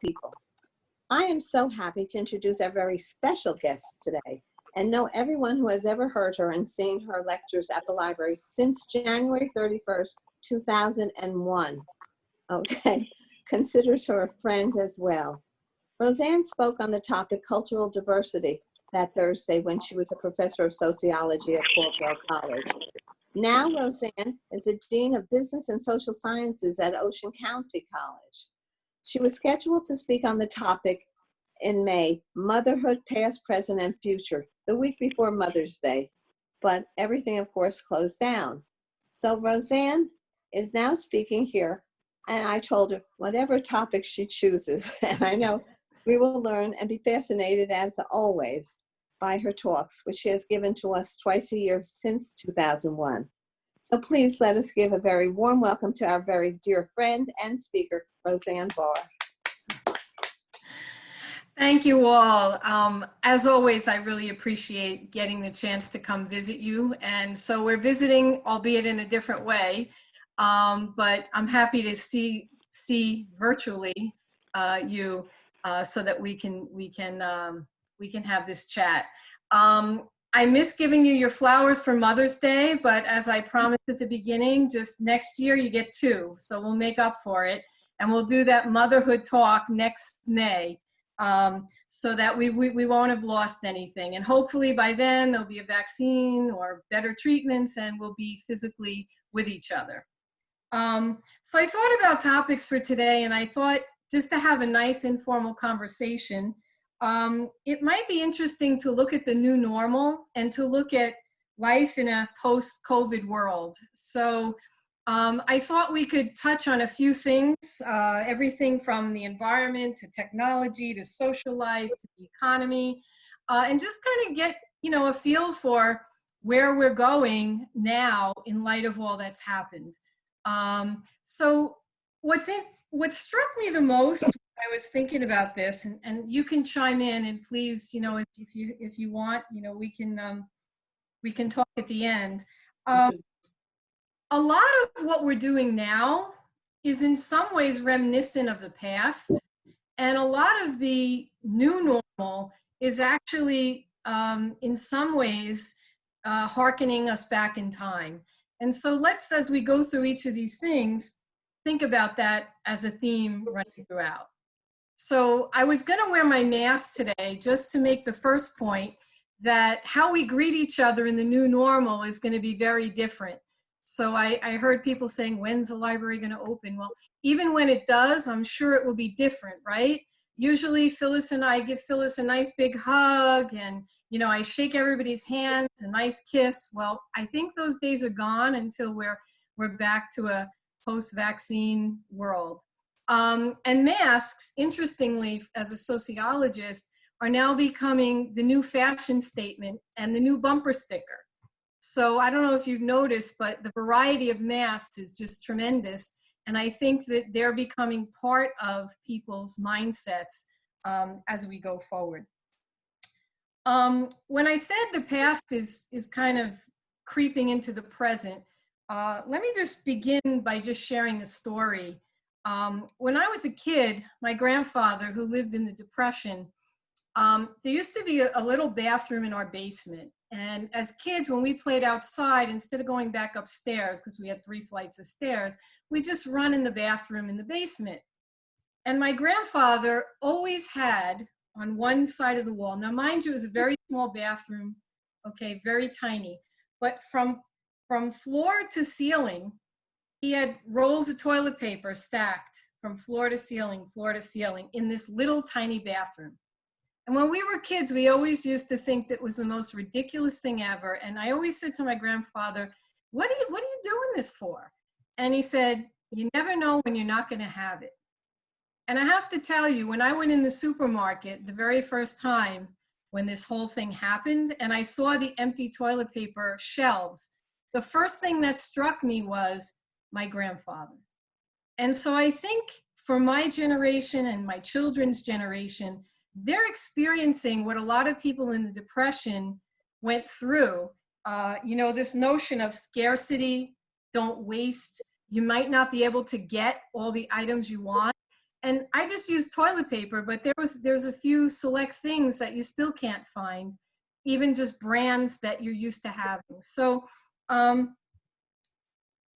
people. I am so happy to introduce our very special guest today and know everyone who has ever heard her and seen her lectures at the library since January 31st, 2001. Okay, considers her a friend as well. Roseanne spoke on the topic cultural diversity that Thursday when she was a professor of sociology at Caldwell College. Now Roseanne is a dean of business and social sciences at Ocean County College. She was scheduled to speak on the topic in May, motherhood, past, present, and future, the week before Mother's Day. But everything, of course, closed down. So Roseanne is now speaking here, and I told her whatever topic she chooses, and I know we will learn and be fascinated, as always, by her talks, which she has given to us twice a year since 2001. So please let us give a very warm welcome to our very dear friend and speaker, Rosann Barr. Thank you all. As always, I really appreciate getting the chance to come visit you. And so we're visiting, albeit in a different way, but I'm happy to see virtually you so that we can have this chat. I miss giving you your flowers for Mother's Day, but as I promised at the beginning, just next year you get 2. So we'll make up for it. And we'll do that motherhood talk next May so that we won't have lost anything. And hopefully by then there'll be a vaccine or better treatments and we'll be physically with each other. So I thought about topics for today, and I thought just to have a nice informal conversation, it might be interesting to look at the new normal and to look at life in a post-COVID world. So I thought we could touch on a few things, everything from the environment to technology to social life to the economy, and just kind of get, a feel for where we're going now in light of all that's happened. So what struck me the most when I was thinking about this, and you can chime in, and please, if you want, we can talk at the end. A lot of what we're doing now is in some ways reminiscent of the past, and a lot of the new normal is actually in some ways hearkening us back in time. And so let's, as we go through each of these things, think about that as a theme running throughout. So I was going to wear my mask today just to make the first point that how we greet each other in the new normal is going to be very different. So I heard people saying, when's the library going to open? Well, even when it does, I'm sure it will be different, right? Usually Phyllis and I give Phyllis a nice big hug and, I shake everybody's hands, a nice kiss. Well, I think those days are gone until we're back to a post-vaccine world. And masks, interestingly, as a sociologist, are now becoming the new fashion statement and the new bumper sticker. So I don't know if you've noticed, but the variety of masks is just tremendous. And I think that they're becoming part of people's mindsets as we go forward. When I said the past is kind of creeping into the present, let me just begin by just sharing a story. When I was a kid, my grandfather, who lived in the Depression, there used to be a little bathroom in our basement. And as kids, when we played outside, instead of going back upstairs, because we had 3 flights of stairs, we just run in the bathroom in the basement. And my grandfather always had on one side of the wall, now mind you, it was a very small bathroom, okay, very tiny, but from floor to ceiling, he had rolls of toilet paper stacked from floor to ceiling in this little tiny bathroom. And when we were kids, we always used to think that was the most ridiculous thing ever. And I always said to my grandfather, what are you doing this for? And he said, you never know when you're not going to have it. And I have to tell you, when I went in the supermarket the very first time when this whole thing happened, and I saw the empty toilet paper shelves, the first thing that struck me was my grandfather. And so I think for my generation and my children's generation, they're experiencing what a lot of people in the Depression went through. This notion of scarcity, don't waste, you might not be able to get all the items you want. And I just use toilet paper, but there's a few select things that you still can't find, even just brands that you're used to having. So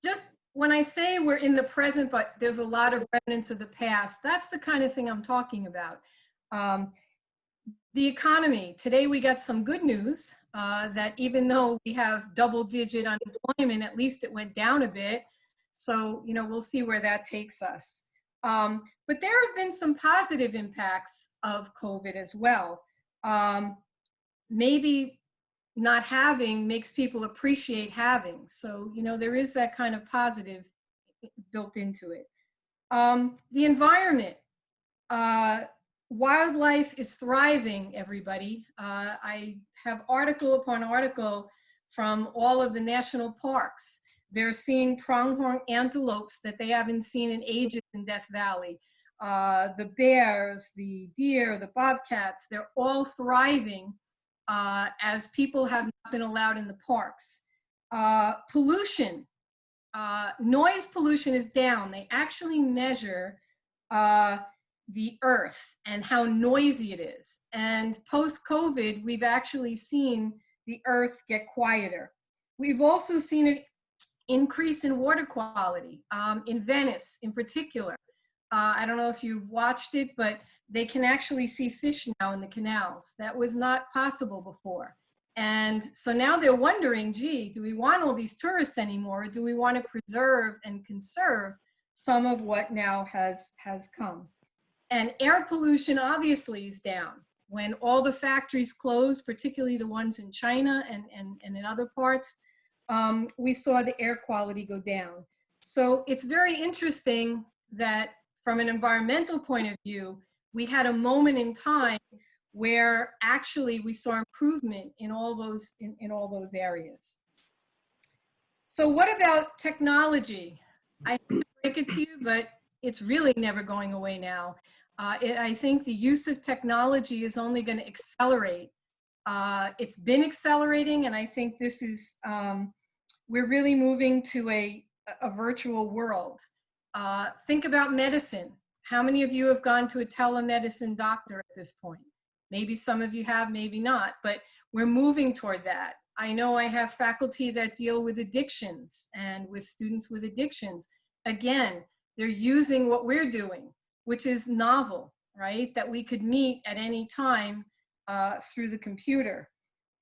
just when I say we're in the present, but there's a lot of remnants of the past, that's the kind of thing I'm talking about. The economy. Today we got some good news that even though we have double-digit unemployment, at least it went down a bit. So, you know, we'll see where that takes us. But there have been some positive impacts of COVID as well. Maybe not having makes people appreciate having. So, you know, there is that kind of positive built into it. The environment. Wildlife is thriving, everybody. I have article upon article from all of the national parks. They're seeing pronghorn antelopes that they haven't seen in ages in Death Valley. The bears, the deer, the bobcats, they're all thriving as people have not been allowed in the parks. Pollution, noise pollution is down. They actually measure the earth and how noisy it is. And post-COVID, we've actually seen the earth get quieter. We've also seen an increase in water quality in Venice in particular. I don't know if you've watched it, but they can actually see fish now in the canals. That was not possible before. And so now they're wondering, gee, do we want all these tourists anymore? Or do we want to preserve and conserve some of what now has come? And air pollution obviously is down. When all the factories closed, particularly the ones in China and in other parts, we saw the air quality go down. So it's very interesting that from an environmental point of view, we had a moment in time where actually we saw improvement in all those, in all those areas. So what about technology? I hate to break it to you, but it's really never going away now. I think the use of technology is only going to accelerate. It's been accelerating, and I think this is, we're really moving to a virtual world. Think about medicine. How many of you have gone to a telemedicine doctor at this point? Maybe some of you have, maybe not, but we're moving toward that. I know I have faculty that deal with addictions and with students with addictions. Again, they're using what we're doing, which is novel, right? That we could meet at any time through the computer.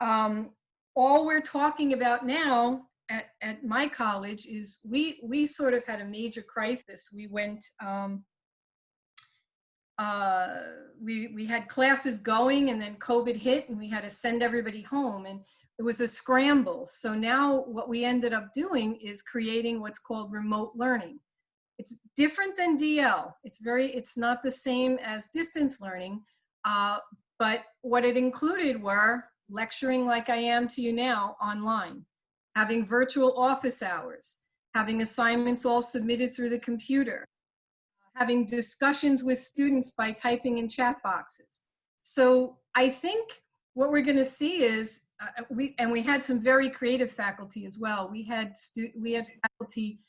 All we're talking about now at my college is we sort of had a major crisis. We went, we had classes going, and then COVID hit, and we had to send everybody home, and it was a scramble. So now what we ended up doing is creating what's called remote learning. It's different than DL. It's not the same as distance learning, but what it included were lecturing like I am to you now online, having virtual office hours, having assignments all submitted through the computer, having discussions with students by typing in chat boxes. So I think what we're going to see is, we had some very creative faculty as well. We had faculty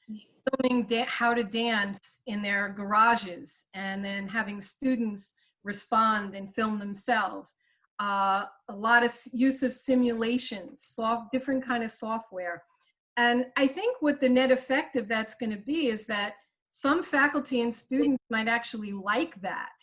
filming how to dance in their garages, and then having students respond and film themselves. A lot of use of simulations, different kind of software. And I think what the net effect of that's going to be is that some faculty and students might actually like that.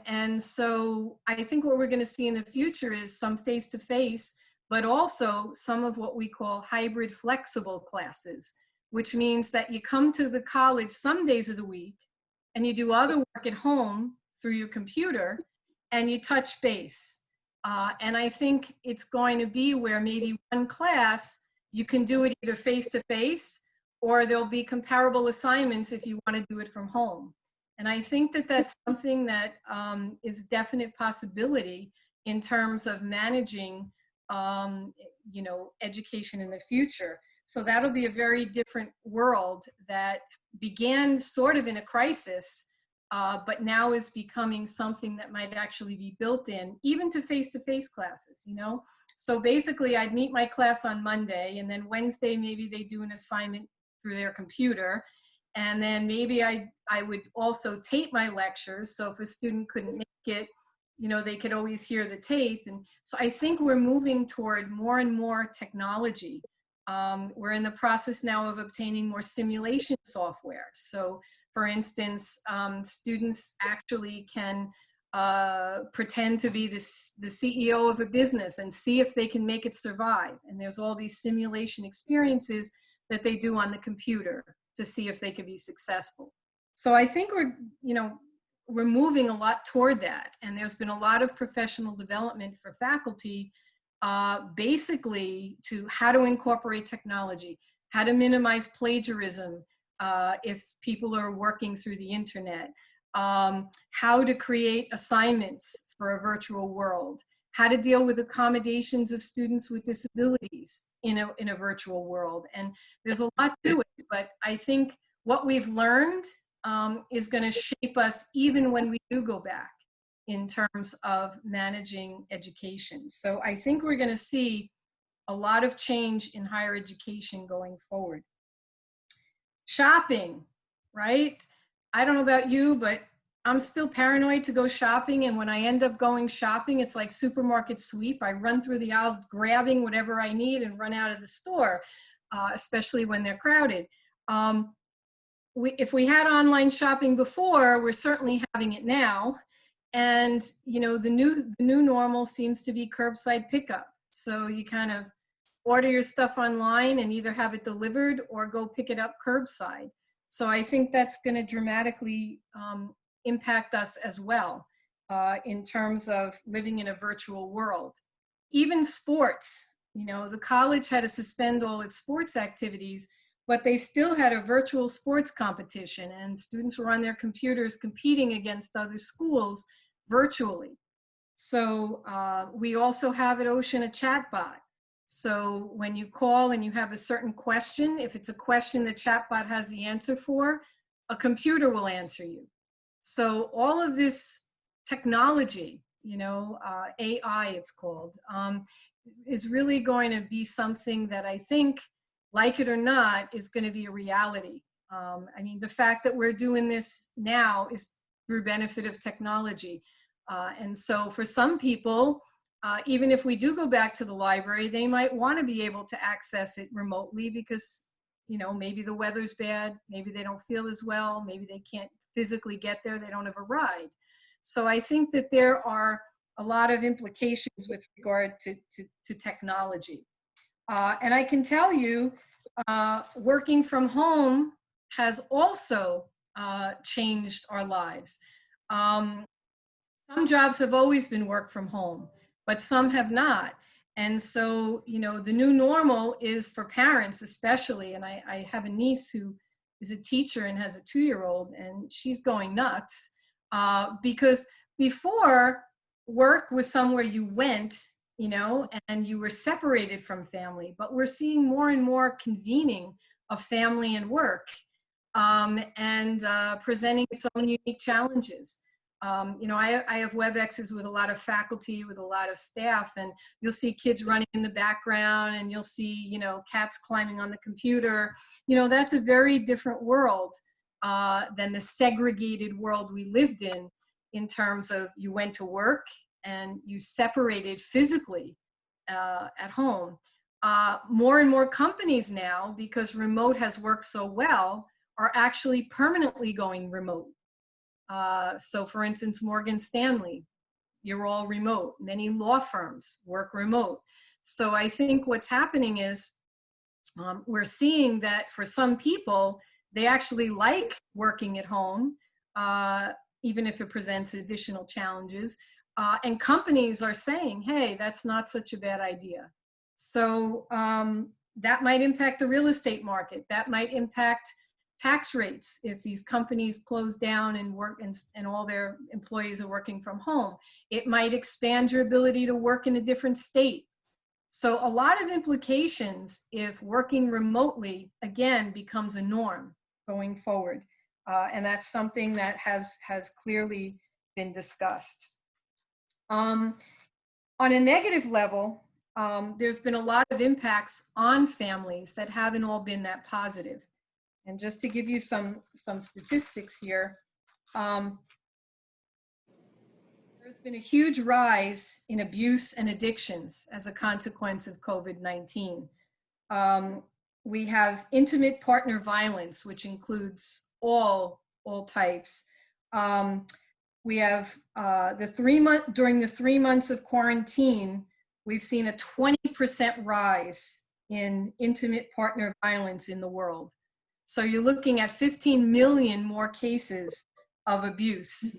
And so I think what we're going to see in the future is some face-to-face, but also some of what we call hybrid flexible classes, which means that you come to the college some days of the week and you do other work at home through your computer and you touch base. And I think it's going to be where maybe one class, you can do it either face-to-face, or there'll be comparable assignments if you want to do it from home. And I think that that's something that is a definite possibility in terms of managing, you know, education in the future. So that'll be a very different world that began sort of in a crisis, but now is becoming something that might actually be built in, even to face-to-face classes, you know? So basically I'd meet my class on Monday, and then Wednesday maybe they do an assignment through their computer, And then maybe I would also tape my lectures. So if a student couldn't make it, you know, they could always hear the tape. And so I think we're moving toward more and more technology. We're in the process now of obtaining more simulation software. So for instance, students actually can pretend to be the CEO of a business and see if they can make it survive. And there's all these simulation experiences that they do on the computer to see if they can be successful. So I think we're moving a lot toward that. And there's been a lot of professional development for faculty, basically to how to incorporate technology, how to minimize plagiarism if people are working through the internet, how to create assignments for a virtual world, how to deal with accommodations of students with disabilities in a virtual world. And there's a lot to it, but I think what we've learned is going to shape us even when we do go back in terms of managing education. So I think we're going to see a lot of change in higher education going forward. Shopping, right? I don't know about you, but I'm still paranoid to go shopping. And when I end up going shopping, it's like supermarket sweep. I run through the aisles, grabbing whatever I need and run out of the store, especially when they're crowded. If we had online shopping before, we're certainly having it now. And you know, the new normal seems to be curbside pickup. So you kind of order your stuff online and either have it delivered or go pick it up curbside. So I think that's going to dramatically impact us as well in terms of living in a virtual world. Even sports, you know, the college had to suspend all its sports activities, but they still had a virtual sports competition and students were on their computers competing against other schools virtually. So we also have at Ocean a chatbot. So when you call and you have a certain question, if it's a question the chatbot has the answer for, a computer will answer you. So all of this technology, you know, AI it's called, is really going to be something that I think, like it or not, is going to be a reality. I mean, the fact that we're doing this now is through benefit of technology. And so for some people, even if we do go back to the library, they might want to be able to access it remotely because, you know, maybe the weather's bad, maybe they don't feel as well, maybe they can't physically get there, they don't have a ride. So I think that there are a lot of implications with regard to technology. And I can tell you, working from home has also changed our lives. Some jobs have always been work from home, but some have not. And so, you know, the new normal is for parents especially, and I have a niece who is a teacher and has a 2-year-old, and she's going nuts because before, work was somewhere you went, you know, and you were separated from family, but we're seeing more and more convening of family and work and presenting its own unique challenges. You know, I have WebExes with a lot of faculty, with a lot of staff, and you'll see kids running in the background and you'll see, you know, cats climbing on the computer. You know, that's a very different world than the segregated world we lived in terms of you went to work and you separated physically at home. More and more companies now, because remote has worked so well, are actually permanently going remote. So for instance, Morgan Stanley, you're all remote. Many law firms work remote. So I think what's happening is we're seeing that for some people, they actually like working at home, even if it presents additional challenges. And companies are saying, hey, that's not such a bad idea. So that might impact the real estate market. That might impact tax rates if these companies close down and work and all their employees are working from home. It might expand your ability to work in a different state. So a lot of implications if working remotely, again, becomes a norm going forward. And that's something that has clearly been discussed. On a negative level, there's been a lot of impacts on families that haven't all been that positive. And just to give you some statistics here, there's been a huge rise in abuse and addictions as a consequence of COVID-19. We have intimate partner violence, which includes all types. We have during the 3 months of quarantine, we've seen a 20% rise in intimate partner violence in the world. So you're looking at 15 million more cases of abuse.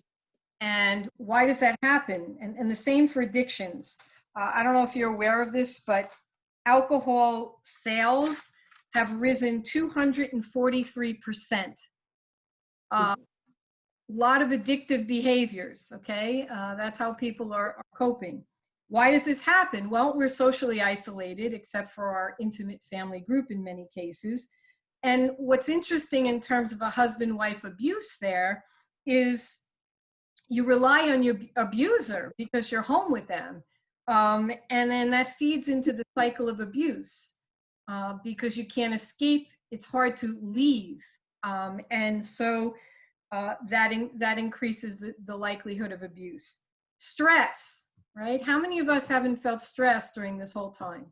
And why does that happen? And the same for addictions. I don't know if you're aware of this, but alcohol sales have risen 243%. A lot of addictive behaviors, okay? That's how people are coping. Why does this happen? Well, we're socially isolated, except for our intimate family group in many cases. And what's interesting in terms of a husband-wife abuse there is you rely on your abuser because you're home with them. And then that feeds into the cycle of abuse because you can't escape. It's hard to leave. And so that increases the likelihood of abuse. Stress, right? How many of us haven't felt stress during this whole time?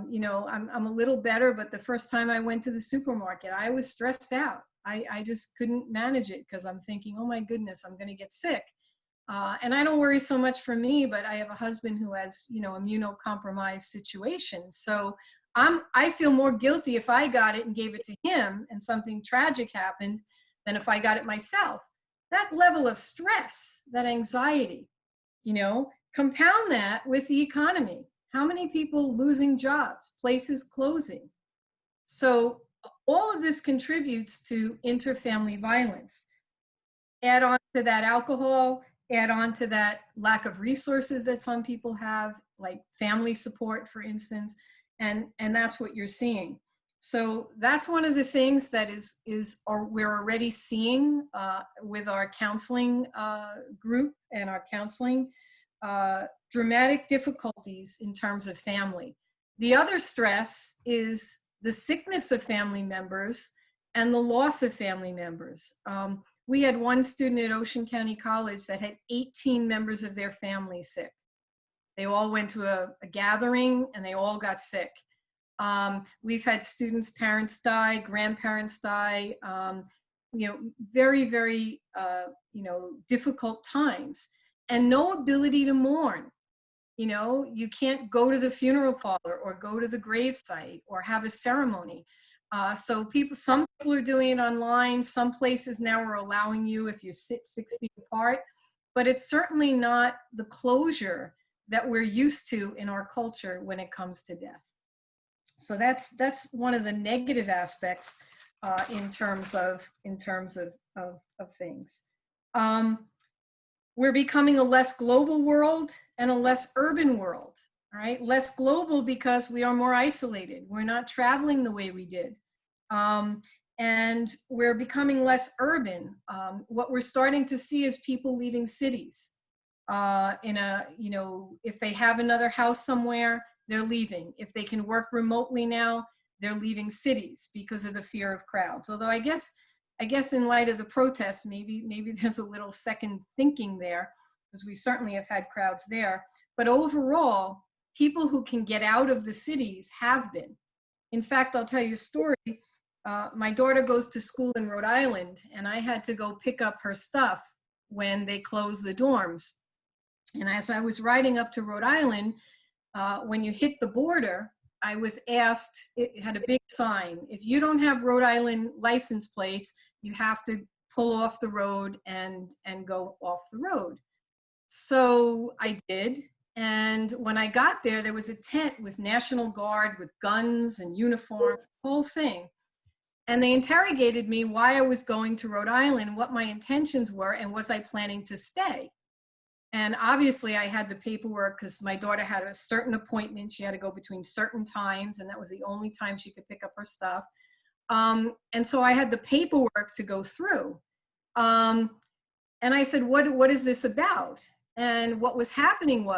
You know, I'm a little better, but the first time I went to the supermarket, I was stressed out. I just couldn't manage it because I'm thinking, oh my goodness, I'm going to get sick. And I don't worry so much for me, but I have a husband who has, you know, immunocompromised situations. So I feel more guilty if I got it and gave it to him and something tragic happened than if I got it myself. That level of stress, that anxiety, you know, compound that with the economy. How many people losing jobs, places closing? So all of this contributes to interfamily violence. Add on to that alcohol, add on to that lack of resources that some people have, like family support, for instance, and that's what you're seeing. So that's one of the things that we're already seeing with our counseling group and our counseling, dramatic difficulties in terms of family. The other stress is the sickness of family members and the loss of family members. We had one student at Ocean County College that had 18 members of their family sick. They all went to a gathering and they all got sick. We've had students' parents die, grandparents die, you know, very, very, you know, difficult times, and no ability to mourn. You know, you can't go to the funeral parlor or go to the gravesite or have a ceremony. So some people are doing it online. Some places now are allowing you if you sit 6 feet apart, but it's certainly not the closure that we're used to in our culture when it comes to death. So that's one of the negative aspects in terms of things. We're becoming a less global world and a less urban world. All right, less global because we are more isolated. We're not traveling the way we did. And we're becoming less urban. What we're starting to see is people leaving cities. You know, if they have another house somewhere, they're leaving. If they can work remotely now, they're leaving cities because of the fear of crowds. Although I guess in light of the protests, maybe there's a little second thinking there, because we certainly have had crowds there. But overall, people who can get out of the cities have been. In fact, I'll tell you a story. My daughter goes to school in Rhode Island, and I had to go pick up her stuff when they closed the dorms. And as I was riding up to Rhode Island, when you hit the border, I was asked, it had a big sign, if you don't have Rhode Island license plates, you have to pull off the road and go off the road. So I did. And when I got there, there was a tent with National Guard with guns and uniform, the whole thing. And they interrogated me why I was going to Rhode Island, what my intentions were, and was I planning to stay? And obviously I had the paperwork because my daughter had a certain appointment. She had to go between certain times, and that was the only time she could pick up her stuff. And so I had the paperwork to go through. And I said, what is this about? And what was happening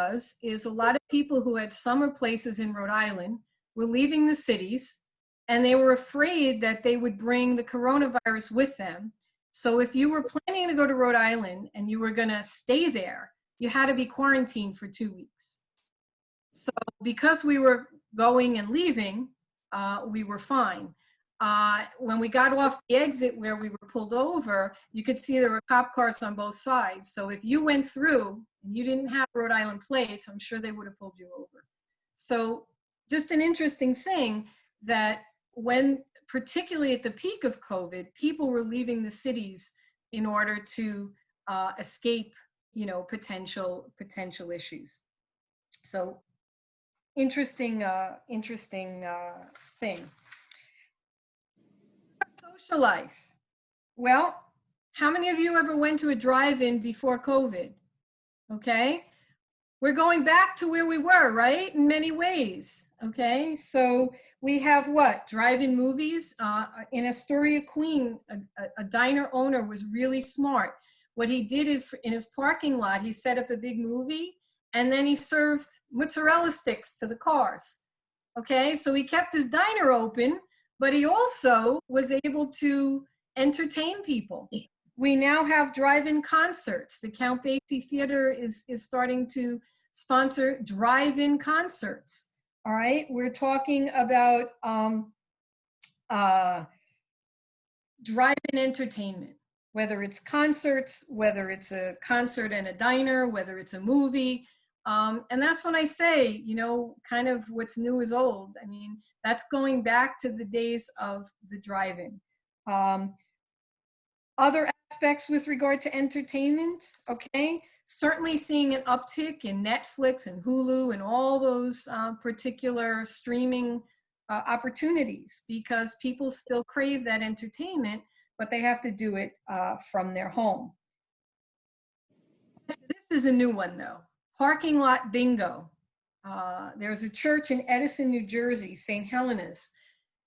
is a lot of people who had summer places in Rhode Island were leaving the cities and they were afraid that they would bring the coronavirus with them. So if you were planning to go to Rhode Island and you were going to stay there, you had to be quarantined for 2 weeks. So because we were going and leaving, we were fine. When we got off the exit where we were pulled over, you could see there were cop cars on both sides. So if you went through and you didn't have Rhode Island plates, I'm sure they would have pulled you over. So just an interesting thing that when, particularly at the peak of COVID, people were leaving the cities in order to escape, potential issues. So interesting thing. Social life. Well, how many of you ever went to a drive-in before COVID? Okay. We're going back to where we were, right? In many ways. Okay. So we have what? Drive-in movies. In Astoria, Queen, a diner owner was really smart. What he did is in his parking lot, he set up a big movie and then he served mozzarella sticks to the cars. Okay. So he kept his diner open, but he also was able to entertain people. We now have drive-in concerts. The Count Basie Theater is starting to sponsor drive-in concerts. All right, we're talking about drive-in entertainment, whether it's concerts, whether it's a concert and a diner, whether it's a movie. And that's when I say, kind of what's new is old. I mean, that's going back to the days of the drive-in. Other aspects with regard to entertainment, okay? Certainly seeing an uptick in Netflix and Hulu and all those particular streaming opportunities, because people still crave that entertainment, but they have to do it from their home. This is a new one though, parking lot bingo. There's a church in Edison, New Jersey, St. Helena's.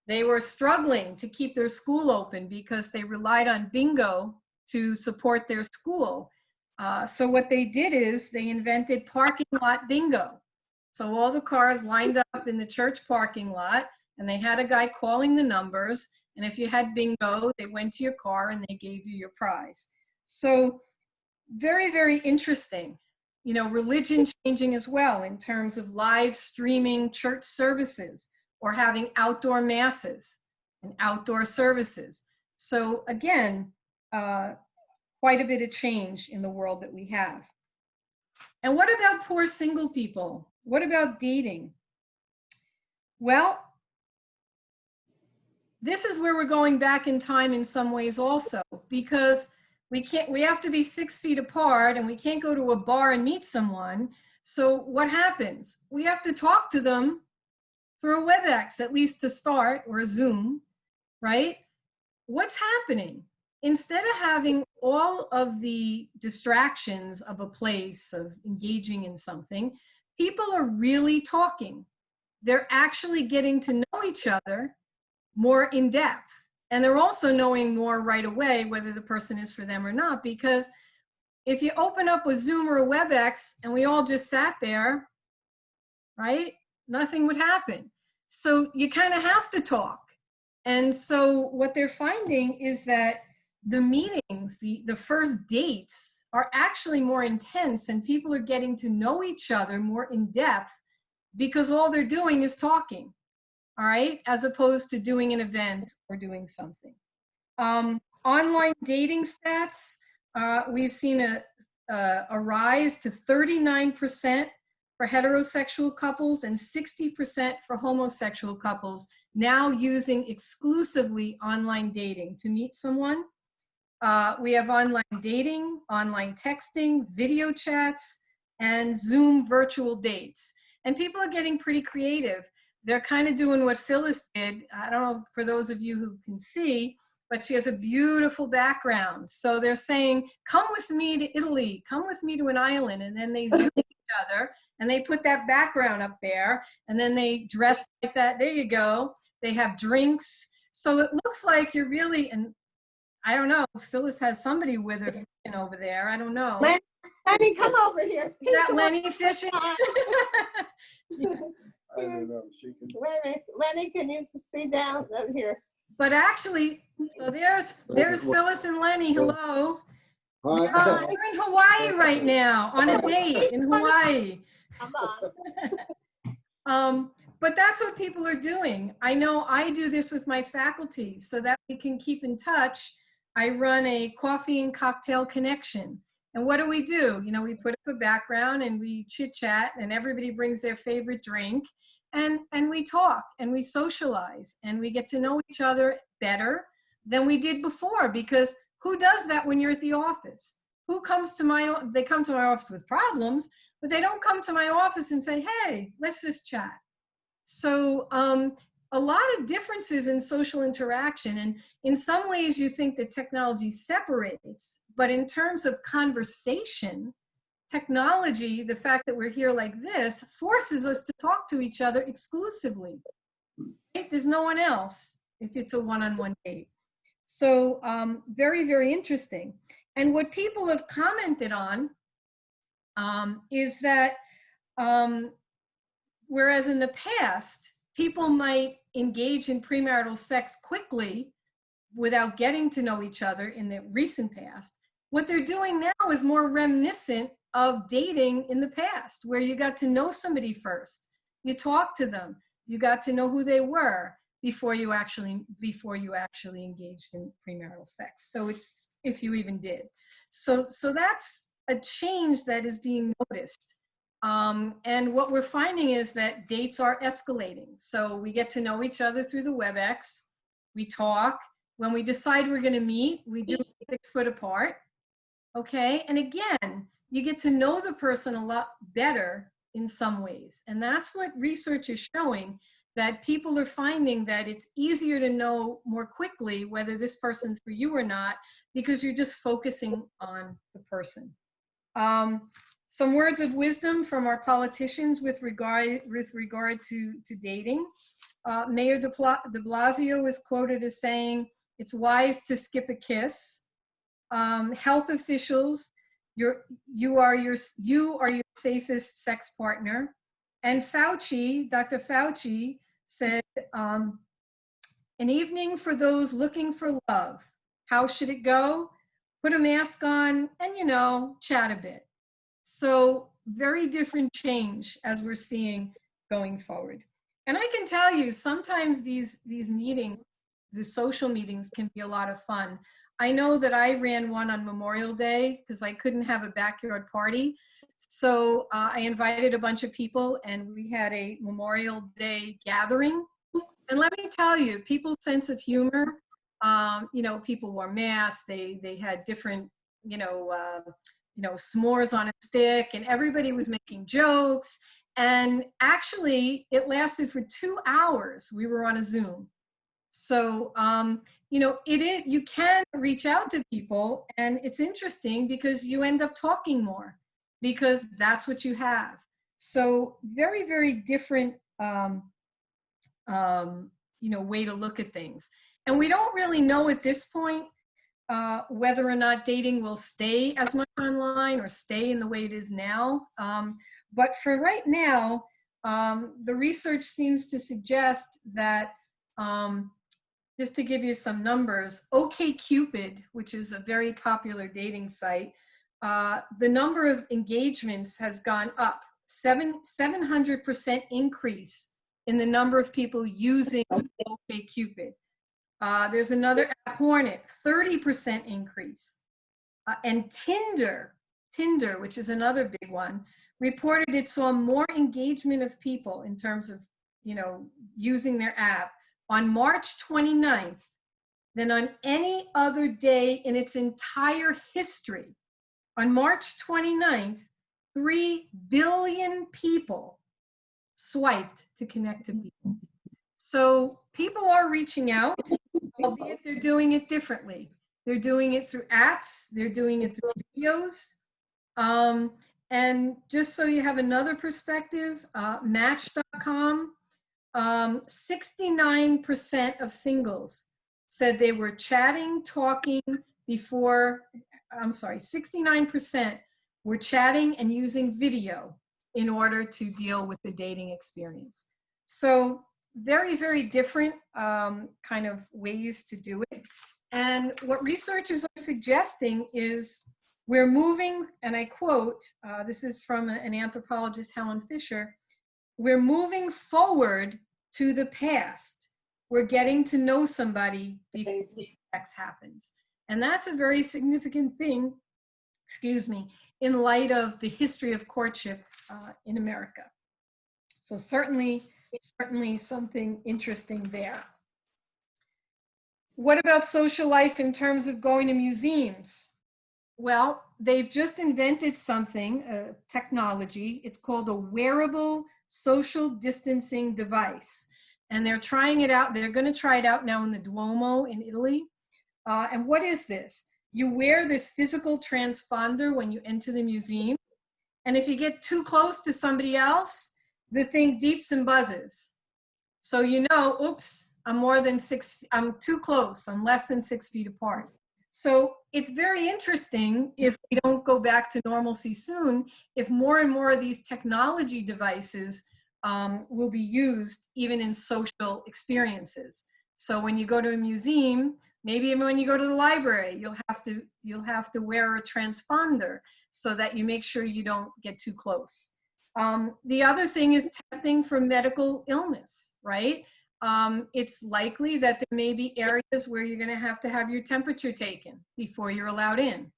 They were struggling to keep their school open because they relied on bingo to support their school. So what they did is they invented parking lot bingo. So all the cars lined up in the church parking lot and they had a guy calling the numbers. And if you had bingo, they went to your car and they gave you your prize. So very, very interesting. Religion changing as well in terms of live streaming church services, or having outdoor masses and outdoor services. So again, quite a bit of change in the world that we have. And what about poor single people? What about dating? Well, this is where we're going back in time in some ways also, because we have to be 6 feet apart and we can't go to a bar and meet someone. So what happens? We have to talk to them through a WebEx, at least to start, or a Zoom, right? What's happening? Instead of having all of the distractions of a place, of engaging in something, people are really talking. They're actually getting to know each other more in depth. And they're also knowing more right away whether the person is for them or not, because if you open up a Zoom or a WebEx and we all just sat there, right? Nothing would happen. So you kind of have to talk. And so what they're finding is that the meetings, the first dates are actually more intense, and people are getting to know each other more in depth because all they're doing is talking, all right, as opposed to doing an event or doing something. Online dating stats, we've seen a rise to 39% for heterosexual couples and 60% for homosexual couples now using exclusively online dating to meet someone. We have online dating, online texting, video chats, and Zoom virtual dates. And people are getting pretty creative. They're kind of doing what Phyllis did. I don't know for those of you who can see, but she has a beautiful background. So they're saying, come with me to Italy, come with me to an island. And then they Zoom each other and they put that background up there and then they dress like that. There you go. They have drinks. So it looks like you're really, and I don't know, Phyllis has somebody with her fishing over there. I don't know. Lenny, come over here. Is that Lenny fishing? Wait a minute, Lenny, can you see down here? But actually, so there's Phyllis and Lenny. Hello. Hi. We're in Hawaii right now on a date in Hawaii. Come on. But that's what people are doing. I know I do this with my faculty so that we can keep in touch. I run a coffee and cocktail connection. And what do? You know, we put up a background and we chit chat and everybody brings their favorite drink and we talk and we socialize and we get to know each other better than we did before, because who does that when you're at the office? Who comes to they come to my office with problems, but they don't come to my office and say, hey, let's just chat. So a lot of differences in social interaction. And in some ways you think that technology separates, but in terms of conversation, technology, the fact that we're here like this, forces us to talk to each other exclusively. Right? There's no one else if it's a one-on-one date. So very, very interesting. And what people have commented on is that whereas in the past, people might engage in premarital sex quickly without getting to know each other in the recent past, what they're doing now is more reminiscent of dating in the past, where you got to know somebody first. You talked to them. You got to know who they were before you actually engaged in premarital sex. So it's, if you even did. So that's a change that is being noticed. And what we're finding is that dates are escalating. So we get to know each other through the WebEx. We talk. When we decide we're going to meet, we do 6 foot apart. Okay. And again, you get to know the person a lot better in some ways. And that's what research is showing, that people are finding that it's easier to know more quickly whether this person's for you or not, because you're just focusing on the person. Some words of wisdom from our politicians with regard to dating. Mayor de Blasio is quoted as saying, "It's wise to skip a kiss." Health officials, you are your safest sex partner. And Fauci, Dr. Fauci said, "An evening for those looking for love. How should it go? Put a mask on and, you know, chat a bit." So very different change as we're seeing going forward. And I can tell you, sometimes these meetings, the social meetings, can be a lot of fun. I know that I ran one on Memorial Day because I couldn't have a backyard party. So I invited a bunch of people and we had a Memorial Day gathering. And let me tell you, people's sense of humor, you know, people wore masks, they had different, you know, s'mores on a stick, and everybody was making jokes. And actually, it lasted for 2 hours. We were on a Zoom. So, you know, you can reach out to people, and it's interesting because you end up talking more because that's what you have. So very, very different, you know, way to look at things. And we don't really know at this point whether or not dating will stay as much online or stay in the way it is now. But for right now, the research seems to suggest that, just to give you some numbers, OkCupid, which is a very popular dating site, the number of engagements has gone up, 700% increase in the number of people using OkCupid. There's another app, Hornet, 30% increase. And Tinder, which is another big one, reported it saw more engagement of people in terms of, you know, using their app on March 29th than on any other day in its entire history. On March 29th, 3 billion people swiped to connect to people. So people are reaching out, albeit they're doing it differently. They're doing it through apps, they're doing it through videos. And just so you have another perspective, Match.com, 69% of singles said they were chatting, talking before, 69% were chatting and using video in order to deal with the dating experience. So very, very different kind of ways to do it. And what researchers are suggesting is we're moving, and I quote, this is from an anthropologist, Helen Fisher, we're moving forward to the past. We're getting to know somebody before sex happens. And that's a very significant thing, excuse me, in light of the history of courtship in America. So certainly something interesting there. What about social life in terms of going to museums? Well, they've just invented something, technology. It's called a wearable social distancing device. And they're trying it out. They're going to try it out now in the Duomo in Italy. And what is this? You wear this physical transponder when you enter the museum. And if you get too close to somebody else, the thing beeps and buzzes. So you know, oops, I'm too close, I'm less than 6 feet apart. So it's very interesting, if we don't go back to normalcy soon, if more and more of these technology devices will be used even in social experiences. So when you go to a museum, maybe even when you go to the library, you'll have to wear a transponder so that you make sure you don't get too close. The other thing is testing for medical illness, right? It's likely that there may be areas where you're going to have your temperature taken before you're allowed in.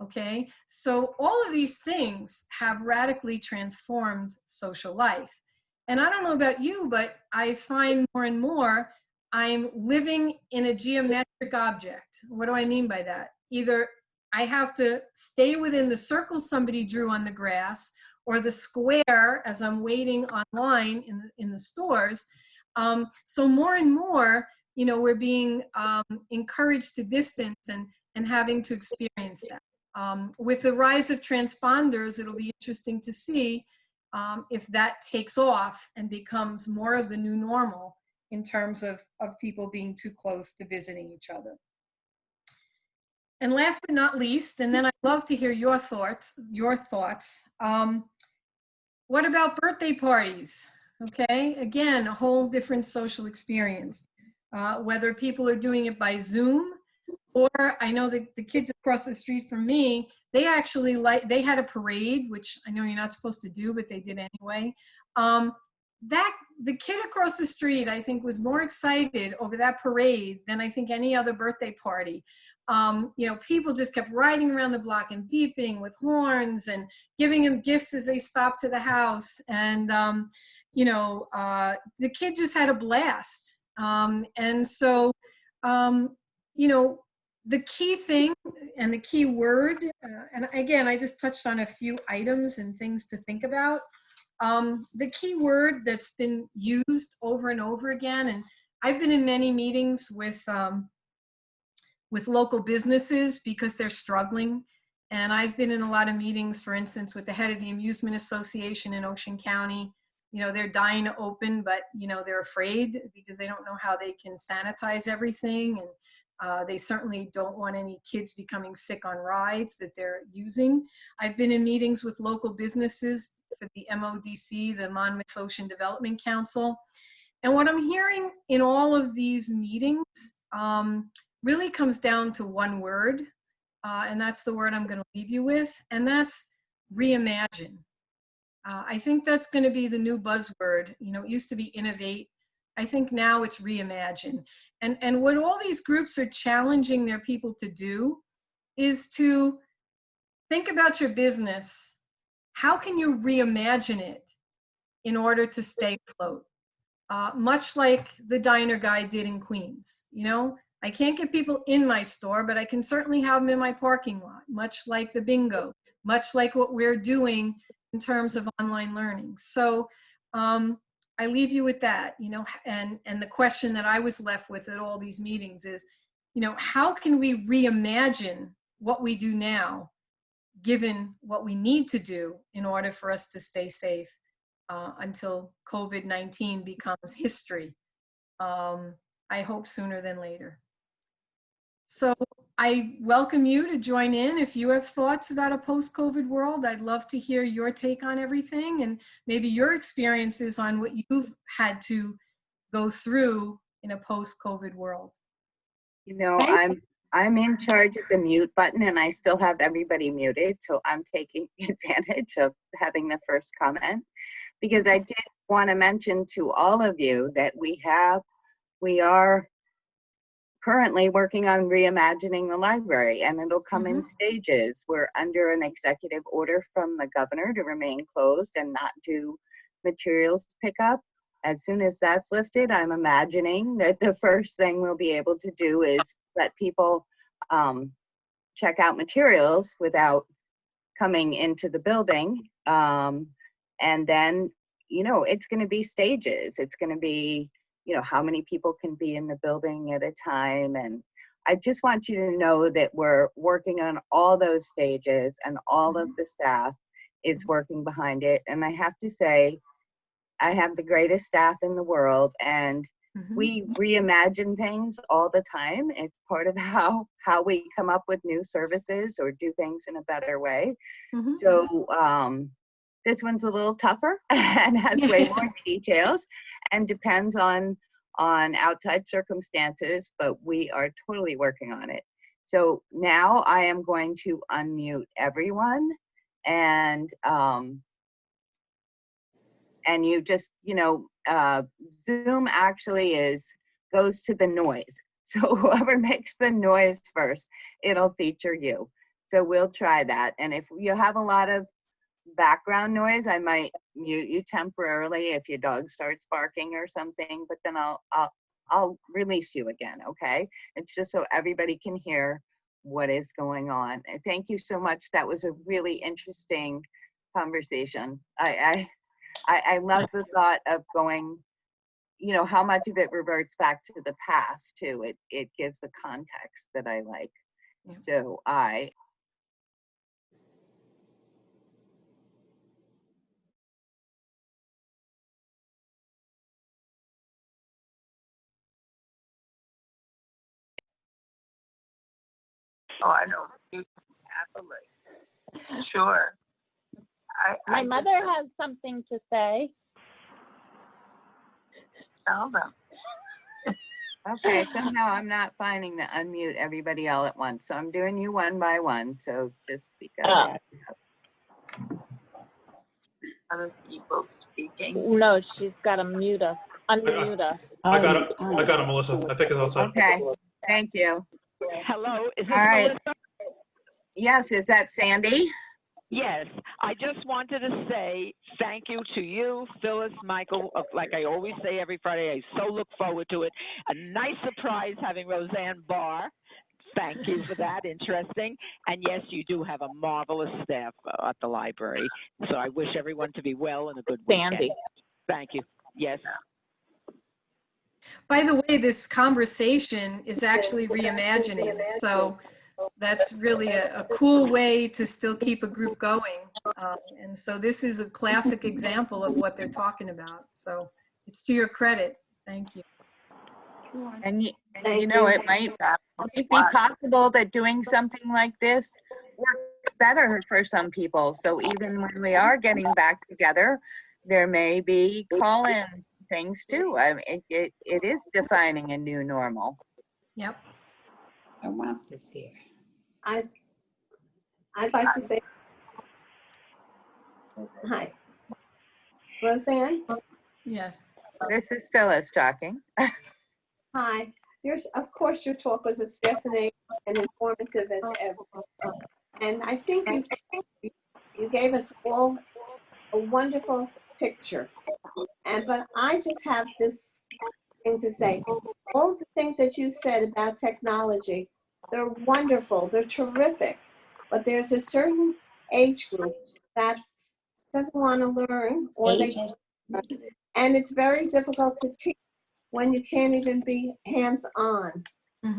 Okay, so all of these things have radically transformed social life. And I don't know about you, but I find more and more I'm living in a geometric object. What do I mean by that? Either I have to stay within the circle somebody drew on the grass, or the square as I'm waiting online in the stores. So more and more, you know, we're being encouraged to distance and having to experience that. With the rise of transponders, it'll be interesting to see if that takes off and becomes more of the new normal in terms of people being too close to visiting each other. And last but not least, and then I'd love to hear your thoughts. What about birthday parties? Okay, again, a whole different social experience. Whether people are doing it by Zoom, or I know that the kids across the street from me, they actually they had a parade, which I know you're not supposed to do, but they did anyway. The kid across the street, I think, was more excited over that parade than I think any other birthday party. You know, people just kept riding around the block and beeping with horns and giving him gifts as they stopped to the house. And, you know, the kid just had a blast. And so, you know, the key thing and the key word, and again, I just touched on a few items and things to think about. The key word that's been used over and over again, and I've been in many meetings with local businesses because they're struggling. And I've been in a lot of meetings, for instance, with the head of the Amusement Association in Ocean County. You know, they're dying to open, but, you know, they're afraid because they don't know how they can sanitize everything. And they certainly don't want any kids becoming sick on rides that they're using. I've been in meetings with local businesses for the MODC, the Monmouth Ocean Development Council. And what I'm hearing in all of these meetings really comes down to one word, and that's the word I'm going to leave you with, and that's reimagine. I think that's going to be the new buzzword. You know, it used to be innovate. I think now it's reimagine. And what all these groups are challenging their people to do is to think about your business. How can you reimagine it in order to stay afloat? Much like the diner guy did in Queens. You know, I can't get people in my store, but I can certainly have them in my parking lot, much like the bingo, much like what we're doing in terms of online learning. So I leave you with that, you know, and the question that I was left with at all these meetings is, you know, how can we reimagine what we do now, given what we need to do in order for us to stay safe until COVID-19 becomes history. I hope sooner than later. So I welcome you to join in. If you have thoughts about a post-COVID world, I'd love to hear your take on everything and maybe your experiences on what you've had to go through in a post-COVID world. You know, I'm in charge of the mute button and I still have everybody muted, so I'm taking advantage of having the first comment because I did want to mention to all of you that we are currently working on reimagining the library, and it'll come in stages. We're under an executive order from the governor to remain closed and not do materials pickup. As soon as that's lifted, I'm imagining that the first thing we'll be able to do is let people check out materials without coming into the building. And then, you know, it's going to be stages. It's going to be, you know, how many people can be in the building at a time. And I just want you to know that we're working on all those stages and all of the staff is working behind it. And I have to say, I have the greatest staff in the world, and we reimagine things all the time. It's part of how we come up with new services or do things in a better way. So this one's a little tougher and has way more details and depends on outside circumstances, but we are totally working on it. So now I am going to unmute everyone, and you just, you know, Zoom actually goes to the noise. So whoever makes the noise first, it'll feature you. So we'll try that. And if you have a lot of background noise, I might mute you temporarily if your dog starts barking or something, but then I'll release you again, okay? It's just so everybody can hear what is going on. And thank you so much. That was a really interesting conversation. I love the thought of going, you know, how much of it reverts back to the past too. It gives the context that I like. Yeah. So I know. Happily. Sure. My mother has something to say. Tell them. Okay, somehow I'm not finding the unmute everybody all at once. So I'm doing you one by one. So just speak up. Other people speaking. No, she's got to mute us. Unmute us. I got it, Melissa. I think it's all set. Okay, thank you. Hello, is this all right. Melissa? Yes, is that Sandy? Yes, I just wanted to say thank you to you, Phyllis, Michael. Like I always say every Friday, I so look forward to it. A nice surprise having Roseanne Barr. Thank you for that, interesting. And yes, you do have a marvelous staff at the library. So I wish everyone to be well and a good weekend. Sandy. Thank you. Yes. By the way, this conversation is actually reimagining. So that's really a cool way to still keep a group going. And so this is a classic example of what they're talking about. So it's to your credit. Thank you. And you know, it might be possible that doing something like this works better for some people. So even when we are getting back together, there may be call-in things too. I mean, it is defining a new normal. Yep. I want this here. I'd like to say hi. Roseanne? Yes. This is Phyllis talking. Hi. Of course, your talk was as fascinating and informative as ever. And I think you gave us all a wonderful picture. But I just have this thing to say. All the things that you said about technology, they're wonderful, they're terrific. But there's a certain age group that doesn't want to learn, or and it's very difficult to teach when you can't even be hands-on,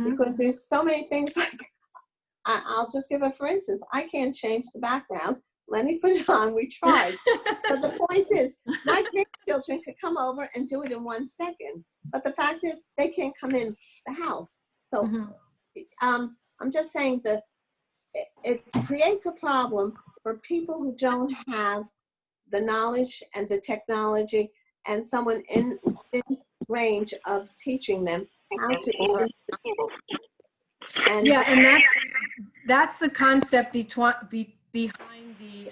because there's so many things. Like I'll just give for instance, I can't change the background. Lenny put it on, we tried. But the point is, my grandchildren could come over and do it in 1 second. But the fact is, they can't come in the house. So I'm just saying that it creates a problem for people who don't have the knowledge and the technology and someone in range of teaching them how to even. And Yeah, and that's the concept behind the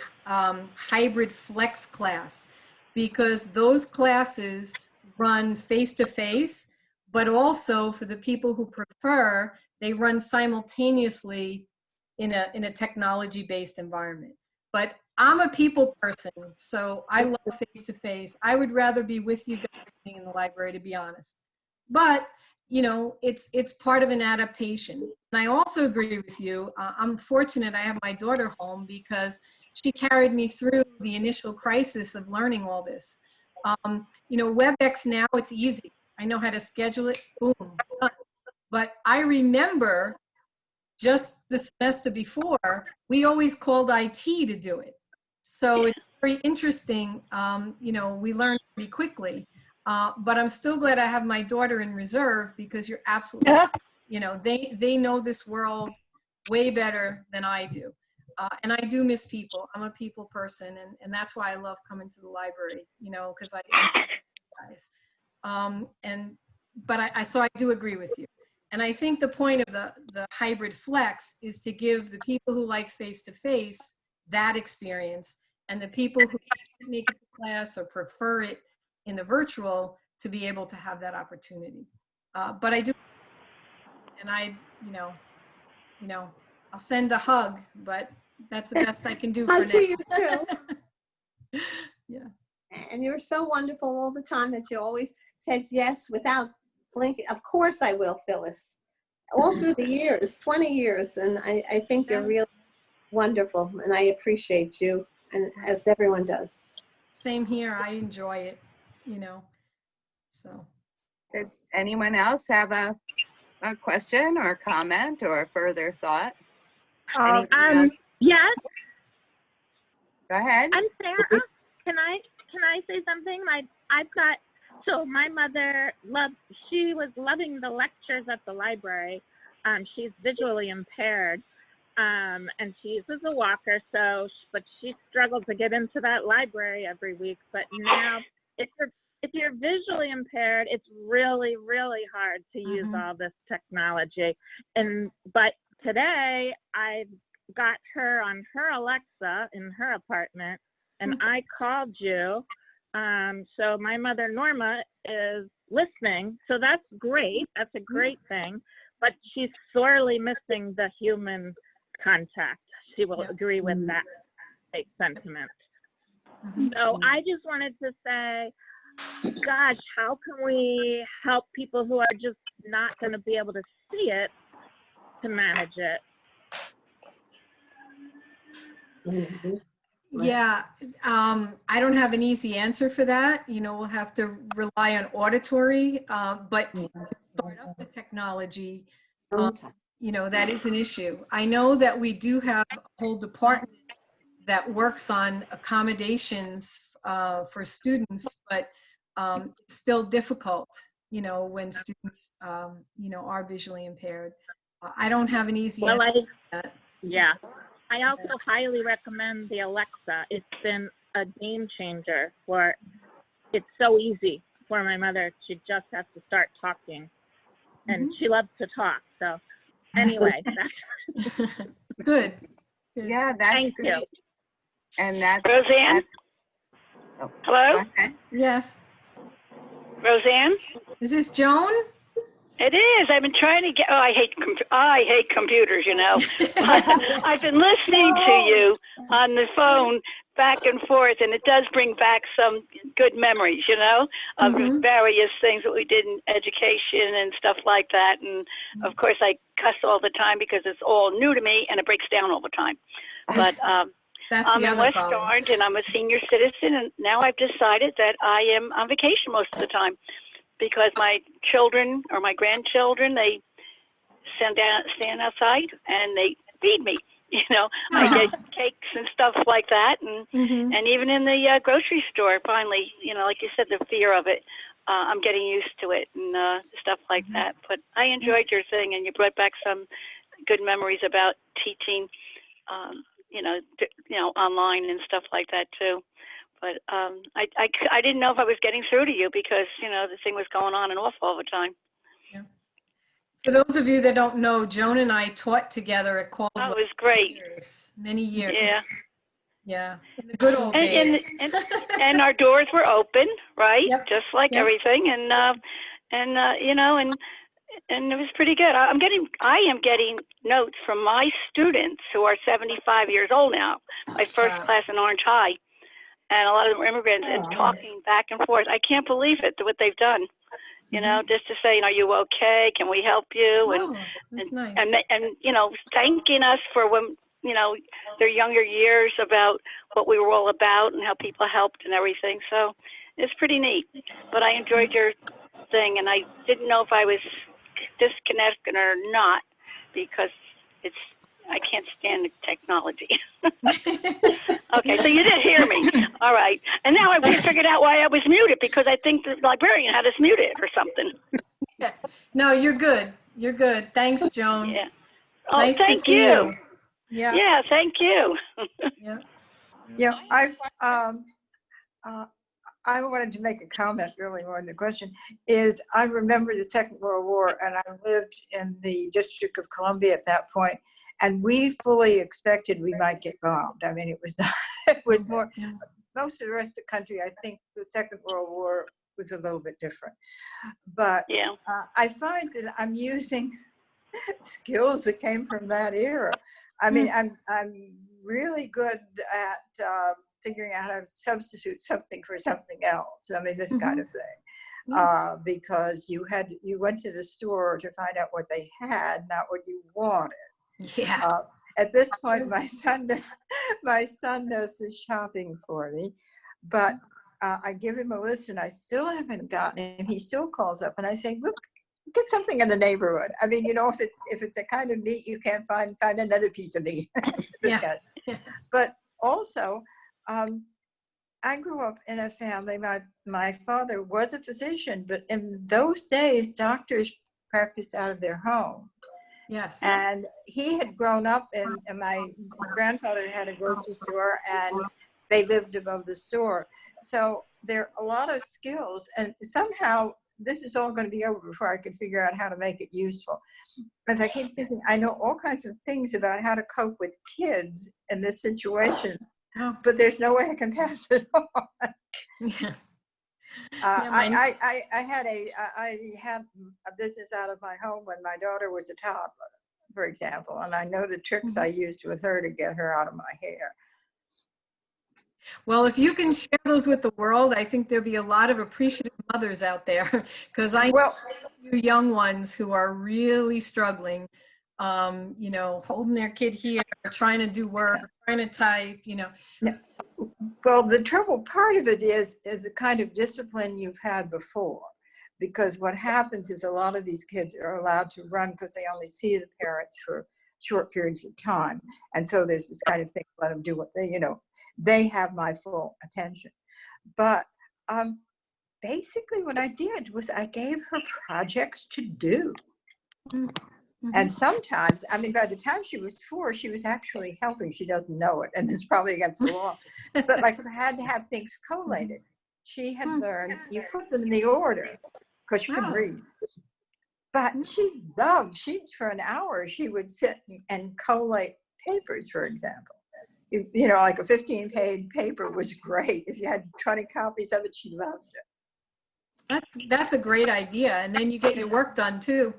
hybrid flex class, because those classes run face-to-face, but also for the people who prefer, they run simultaneously in a technology-based environment. But I'm a people person, so I love face-to-face. I would rather be with you guys sitting in the library, to be honest. But you know, it's part of an adaptation. And I also agree with you. I'm fortunate I have my daughter home because she carried me through the initial crisis of learning all this. You know, WebEx now, it's easy. I know how to schedule it, boom, done. But I remember just the semester before, we always called IT to do it. So it's very interesting. You know, we learned pretty quickly. But I'm still glad I have my daughter in reserve, because you're absolutely, you know, they know this world way better than I do. And I do miss people. I'm a people person, and that's why I love coming to the library, you know, because I guys. So I do agree with you. And I think the point of the hybrid flex is to give the people who like face-to-face that experience, and the people who can't make it to class or prefer it in the virtual to be able to have that opportunity. But I do, and you know, I'll send a hug, but that's the best I can do for now. to you too. Yeah. And you were so wonderful all the time that you always said yes without blinking. Of course I will, Phyllis. All through the years, 20 years. And I think you're really wonderful, and I appreciate you, and as everyone does. Same here. I enjoy it, you know, so. Does anyone else have a question or comment or a further thought? Anyone else? Yes, Go ahead. I'm Sarah. Can I say something? So my mother she was loving the lectures at the library. She's visually impaired, and she uses a walker, but she struggled to get into that library every week. But now, if you're visually impaired, it's really, really hard to use all this technology. But today, I've got her on her Alexa in her apartment, and I called you. So my mother, Norma, is listening. So that's great. That's a great thing. But she's sorely missing the human contact. She will agree with that sentiment. So I just wanted to say, gosh, how can we help people who are just not going to be able to see it to manage it? Yeah, I don't have an easy answer for that. You know, we'll have to rely on auditory, but start up the technology, you know, that is an issue. I know that we do have a whole department that works on accommodations for students, but it's still difficult, you know, when students, you know, are visually impaired. I don't have an easy answer for that. Yeah. I also highly recommend the Alexa. It's been a game changer it's so easy for my mother. She just has to start talking, and she loves to talk. So anyway, that's Good. Yeah, that's Thank great. you. And that's Roseanne? Hello? Go ahead. Yes. Roseanne? Is this Joan? It is. I've been trying to get. Oh, I hate computers. You know, I've been listening to you on the phone back and forth, and it does bring back some good memories. You know, of various things that we did in education and stuff like that. And of course, I cuss all the time because it's all new to me, and it breaks down all the time. But I'm in West Orange, and I'm a senior citizen, and now I've decided that I am on vacation most of the time, because my children or my grandchildren, they stand outside and they feed me. You know, I get cakes and stuff like that, and even in the grocery store, finally, you know, like you said, the fear of it, I'm getting used to it and stuff like that. But I enjoyed your thing, and you brought back some good memories about teaching, online and stuff like that too. But I didn't know if I was getting through to you because, the thing was going on and off all the time. Yeah. For those of you that don't know, Joan and I taught together at Caldwell. That was great. Many years. Yeah. Yeah. In the good old days. And our doors were open, right? Yep. Just like Yep. everything. And it was pretty good. I am getting notes from my students who are 75 years old now, my first class in Orange High. And a lot of them are immigrants and talking back and forth. I can't believe it, what they've done. Just to say, are you okay? Can we help you? That's nice. And thanking us for when, their younger years about what we were all about and how people helped and everything. So it's pretty neat. But I enjoyed your thing, and I didn't know if I was disconnected or not because I can't stand the technology. Okay, so you did hear me. All right. And now I figured out why I was muted, because I think the librarian had us muted or something. Yeah. No, you're good. You're good. Thanks, Joan. Yeah. Oh, Nice thank to see you. Yeah. Yeah, thank you. Yeah. Yeah, I wanted to make a comment really more than the question is I remember the Second World War, and I lived in the District of Columbia at that point, and we fully expected we might get bombed. I mean, it was not, it was more, most of the rest of the country, I think the Second World War was a little bit different. But yeah. I find that I'm using skills that came from that era. I mean, I'm really good at figuring out how to substitute something for something else. I mean, this kind of thing, because you went to the store to find out what they had, not what you wanted. Yeah. At this point, my son does the shopping for me, but I give him a list, and I still haven't gotten it. He still calls up, and I say, look, get something in the neighborhood. I mean, if it's a kind of meat you can't find another piece of meat. But also, I grew up in a family. My father was a physician, but in those days, doctors practiced out of their home. Yes. And he had grown up and my grandfather had a grocery store, and they lived above the store. So there are a lot of skills, and somehow this is all going to be over before I could figure out how to make it useful. Because I keep thinking, I know all kinds of things about how to cope with kids in this situation, but there's no way I can pass it on. Yeah. I had a business out of my home when my daughter was a toddler, for example, and I know the tricks I used with her to get her out of my hair. Well, if you can share those with the world, I think there'll be a lot of appreciative mothers out there, because I know a few young ones who are really struggling, holding their kid here, trying to do work, trying to type, Well, the trouble part of it is the kind of discipline you've had before, because what happens is a lot of these kids are allowed to run because they only see the parents for short periods of time. And so there's this kind of thing, let them do what they have my full attention. But basically what I did was I gave her projects to do. And sometimes, I mean, by the time she was 4, she was actually helping. She doesn't know it, and it's probably against the law. But like, I had to have things collated. She had learned, you put them in the order, because she couldn't read. But she loved, for an hour, she would sit and collate papers, for example. Like a 15-page paper was great. If you had 20 copies of it, she loved it. That's a great idea. And then you get your work done too.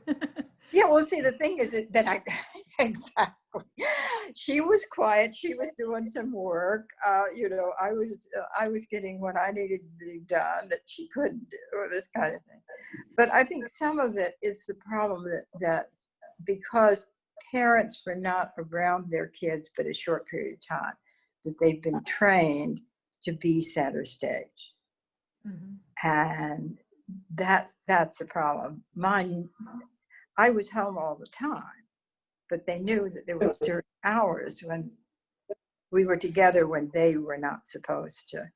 Yeah, well, see, the thing is that exactly. She was quiet. She was doing some work. I was getting what I needed to be done that she couldn't do, or this kind of thing. But I think some of it is the problem that because parents were not around their kids but a short period of time, that they've been trained to be center stage. And that's the problem. Mine, I was home all the time, but they knew that there were certain hours when we were together when they were not supposed to.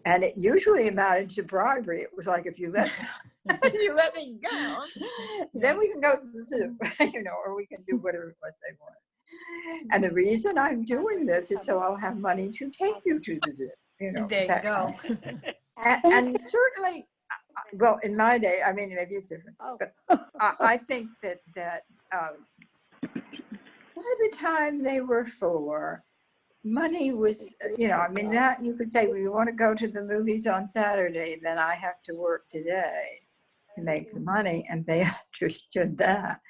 And it usually amounted to bribery. It was like, if you let you let me go, then we can go to the zoo, or we can do whatever it was they want. And the reason I'm doing this is so I'll have money to take you to the zoo. There you go. And certainly, well, in my day, I mean, maybe it's different, but I think that by the time they were 4, money was, I mean, that you could say, well, you want to go to the movies on Saturday, then I have to work today to make the money, and they understood that.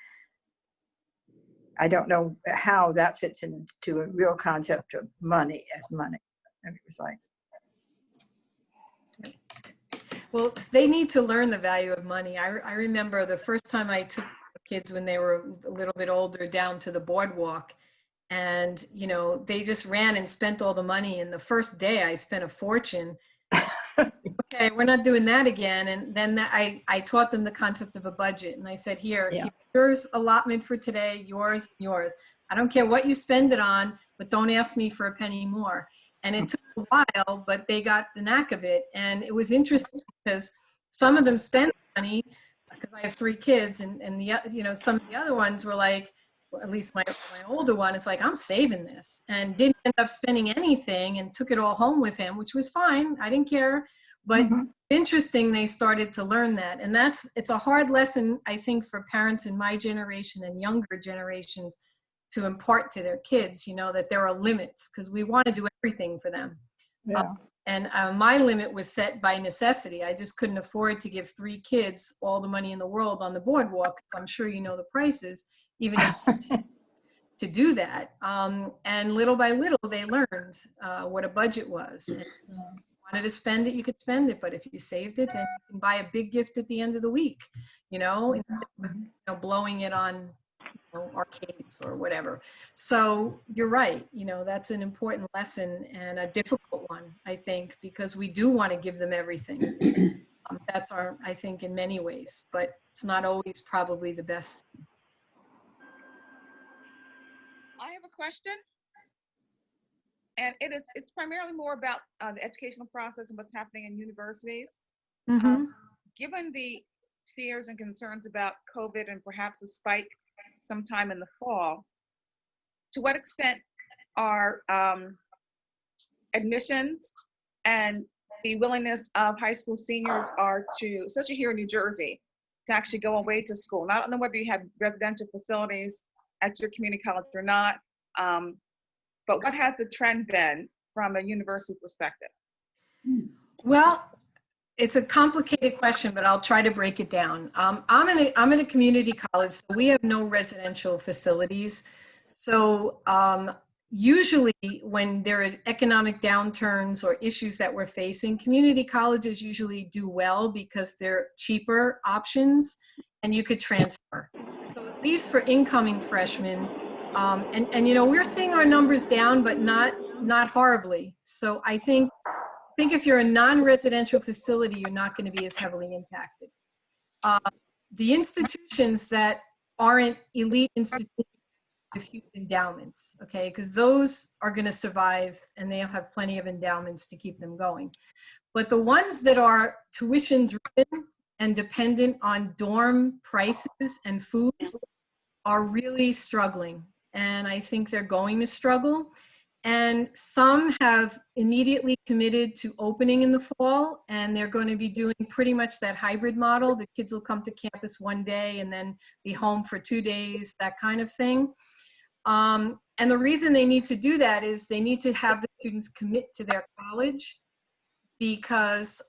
I don't know how that fits into a real concept of money as money. And it was like, well, they need to learn the value of money. I remember the first time I took kids when they were a little bit older down to the boardwalk, and they just ran and spent all the money. And the first day I spent a fortune. Okay, we're not doing that again. And then I taught them the concept of a budget, and I said, here, yours allotment for today, yours. I don't care what you spend it on, but don't ask me for a penny more. And it took a while, but they got the knack of it. And it was interesting because some of them spent money, because I have 3 kids, and some of the other ones were like, well, at least my older one is like, I'm saving this, and didn't end up spending anything and took it all home with him, which was fine. I didn't care. But interesting, they started to learn that. And it's a hard lesson, I think, for parents in my generation and younger generations to impart to their kids, that there are limits, because we want to do everything for them. yeah. And my limit was set by necessity. I just couldn't afford to give 3 kids all the money in the world on the boardwalk. I'm sure you know the prices, even to do that. And little by little, they learned what a budget was. And if you wanted to spend it, you could spend it. But if you saved it, then you can buy a big gift at the end of the week, instead of blowing it on arcades or whatever. So you're right. That's an important lesson, and a difficult one, I think, because we do want to give them everything. That's I think, in many ways, but it's not always probably the best. I have a question, and it's primarily more about the educational process and what's happening in universities. Given the fears and concerns about COVID and perhaps a spike sometime in the fall, to what extent are admissions and the willingness of high school seniors especially here in New Jersey, to actually go away to school? I don't know whether you have residential facilities at your community college or not, but what has the trend been from a university perspective? Well, it's a complicated question, but I'll try to break it down. I'm in a community college, so we have no residential facilities. So usually when there are economic downturns or issues that we're facing, community colleges usually do well because they're cheaper options and you could transfer. So at least for incoming freshmen, we're seeing our numbers down, but not horribly. So I think if you're a non-residential facility, you're not going to be as heavily impacted. The institutions that aren't elite institutions with huge endowments, okay, because those are going to survive and they'll have plenty of endowments to keep them going. But the ones that are tuition driven and dependent on dorm prices and food are really struggling. And I think they're going to struggle. And some have immediately committed to opening in the fall, and they're going to be doing pretty much that hybrid model. The kids will come to campus one day and then be home for 2 days, that kind of thing. And the reason they need to do that is they need to have the students commit to their college, because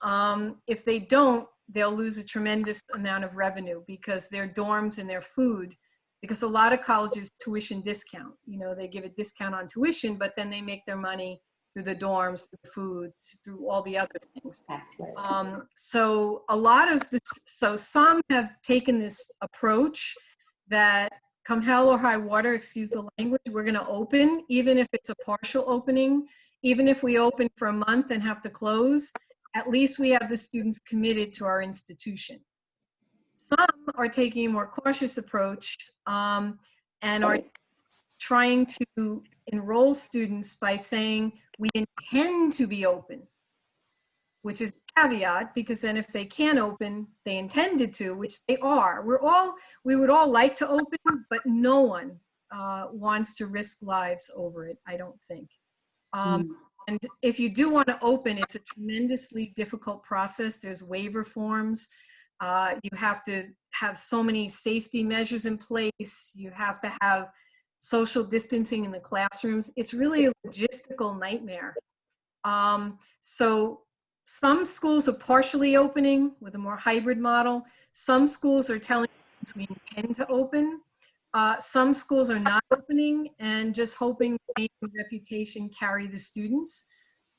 if they don't, they'll lose a tremendous amount of revenue because their dorms and their food, because a lot of colleges tuition discount, they give a discount on tuition, but then they make their money through the dorms, through the food, through all the other things. So some have taken this approach that come hell or high water, excuse the language, we're going to open, even if it's a partial opening, even if we open for a month and have to close, at least we have the students committed to our institution. Some are taking a more cautious approach and are trying to enroll students by saying, we intend to be open. which is a caveat, because then if they can't open, they intended to, which they are. We would all like to open, but no one wants to risk lives over it, I don't think. And if you do want to open, it's a tremendously difficult process. There's waiver forms. You have to have so many safety measures in place. You have to have social distancing in the classrooms. It's really a logistical nightmare. So some schools are partially opening with a more hybrid model. Some schools are telling us we intend to open. Some schools are not opening and just hoping the name and reputation carry the students.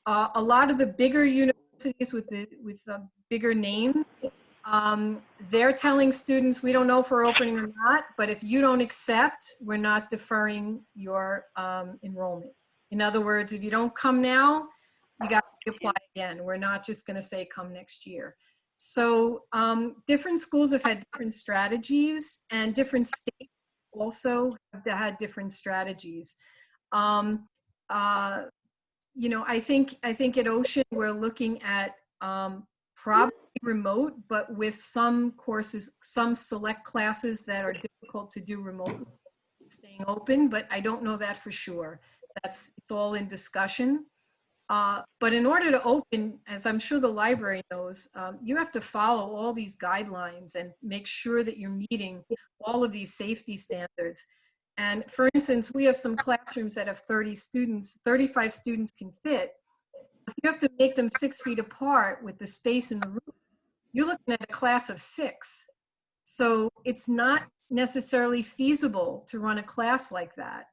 A lot of the bigger universities with the bigger names, they're telling students, we don't know if we're opening or not, but if you don't accept, we're not deferring your enrollment. In other words, if you don't come now, you got to apply again. We're not just going to say come next year. So different schools have had different strategies, and different states also have had different strategies. You know, I think at Ocean we're looking at probably remote, but with some courses, some select classes that are difficult to do remotely, staying open, but I don't know that for sure. It's all in discussion. But in order to open, as I'm sure the library knows, you have to follow all these guidelines and make sure that you're meeting all of these safety standards. And for instance, we have some classrooms that have 30 students, 35 students can fit. If you have to make them 6 feet apart with the space in the room, you're looking at a class of 6. So it's not necessarily feasible to run a class like that.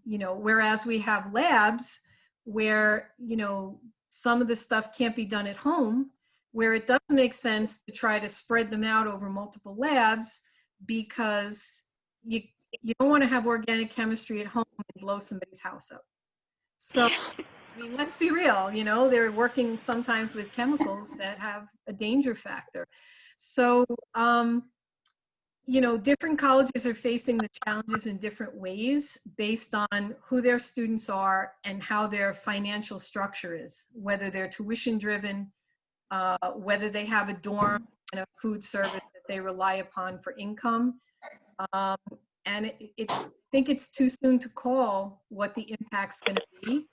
You know, whereas we have labs where, you know, some of the stuff can't be done at home, where it does make sense to try to spread them out over multiple labs, because you don't want to have organic chemistry at home and blow somebody's house up. So, I mean, let's be real, you know, they're working sometimes with chemicals that have a danger factor. So, you know, different colleges are facing the challenges in different ways based on who their students are and how their financial structure is, whether they're tuition driven, whether they have a dorm and a food service that they rely upon for income. And I think it's too soon to call what the impact's going to be.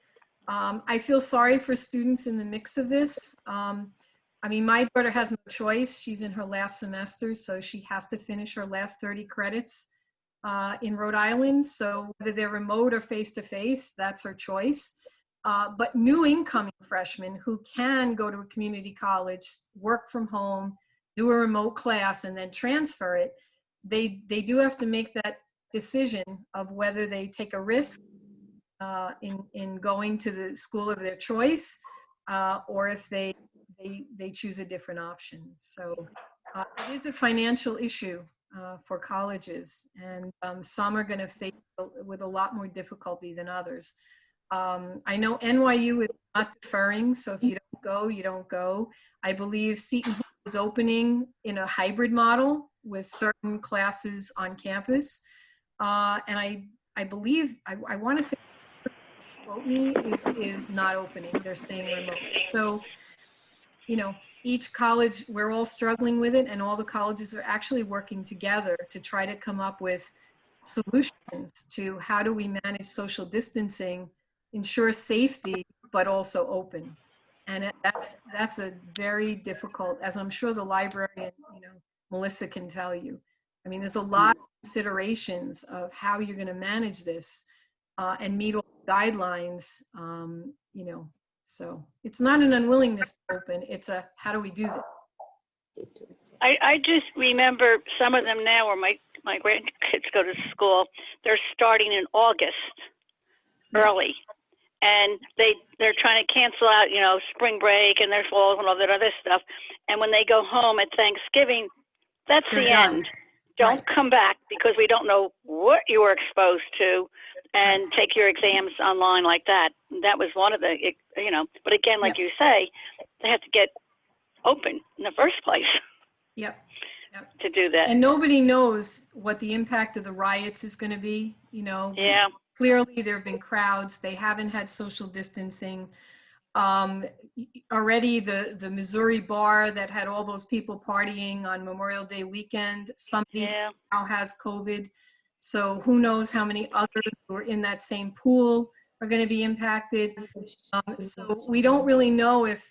I feel sorry for students in the mix of this. I mean, my daughter has no choice. She's in her last semester, so she has to finish her last 30 credits in Rhode Island. So whether they're remote or face-to-face, that's her choice. But new incoming freshmen who can go to a community college, work from home, do a remote class, and then transfer it, they do have to make that decision of whether they take a risk in going to the school of their choice, or if they choose a different option. So it is a financial issue for colleges, and some are going to face with a lot more difficulty than others. I know NYU is not deferring, so if you don't go, you don't go. I believe Seton Hall is opening in a hybrid model with certain classes on campus. And I believe, I want to say, quote me, is not opening. They're staying remote. So, you know, each college, we're all struggling with it, and all the colleges are actually working together to try to come up with solutions to how do we manage social distancing, ensure safety, but also open. And that's a very difficult, as I'm sure the librarian, you know, Melissa can tell you. I mean, there's a lot of considerations of how you're going to manage this and meet all the guidelines, you know. So it's not an unwillingness to open, it's a how do we do that? I just remember some of them now where my grandkids go to school, they're starting in August early. And they're trying to cancel out, you know, spring break and their falls and all that other stuff. And when they go home at Thanksgiving, that's the end. Don't come back, because we don't know what you were exposed to, and take your exams online like that. That was one of the, you know, but again, like you say, they have to get open in the first place. Yep. To do that. And nobody knows what the impact of the riots is going to be, you know. Yeah. Clearly there have been crowds. They haven't had social distancing. Already the Missouri Barr that had all those people partying on Memorial Day weekend, somebody now has COVID. So who knows how many others who are in that same pool are going to be impacted. So we don't really know if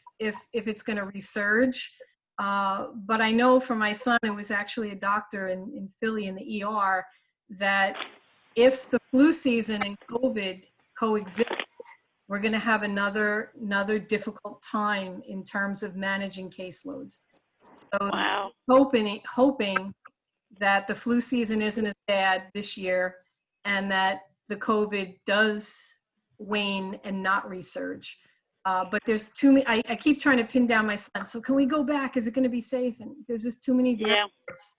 it's going to resurge. But I know for my son, it was actually a doctor in Philly in the ER, that if the flu season and COVID coexist, we're going to have another difficult time in terms of managing caseloads. So hoping that the flu season isn't as bad this year and that the COVID does wane and not resurge. But there's too many, I keep trying to pin down my son. So can we go back? Is it going to be safe? And there's just too many variables.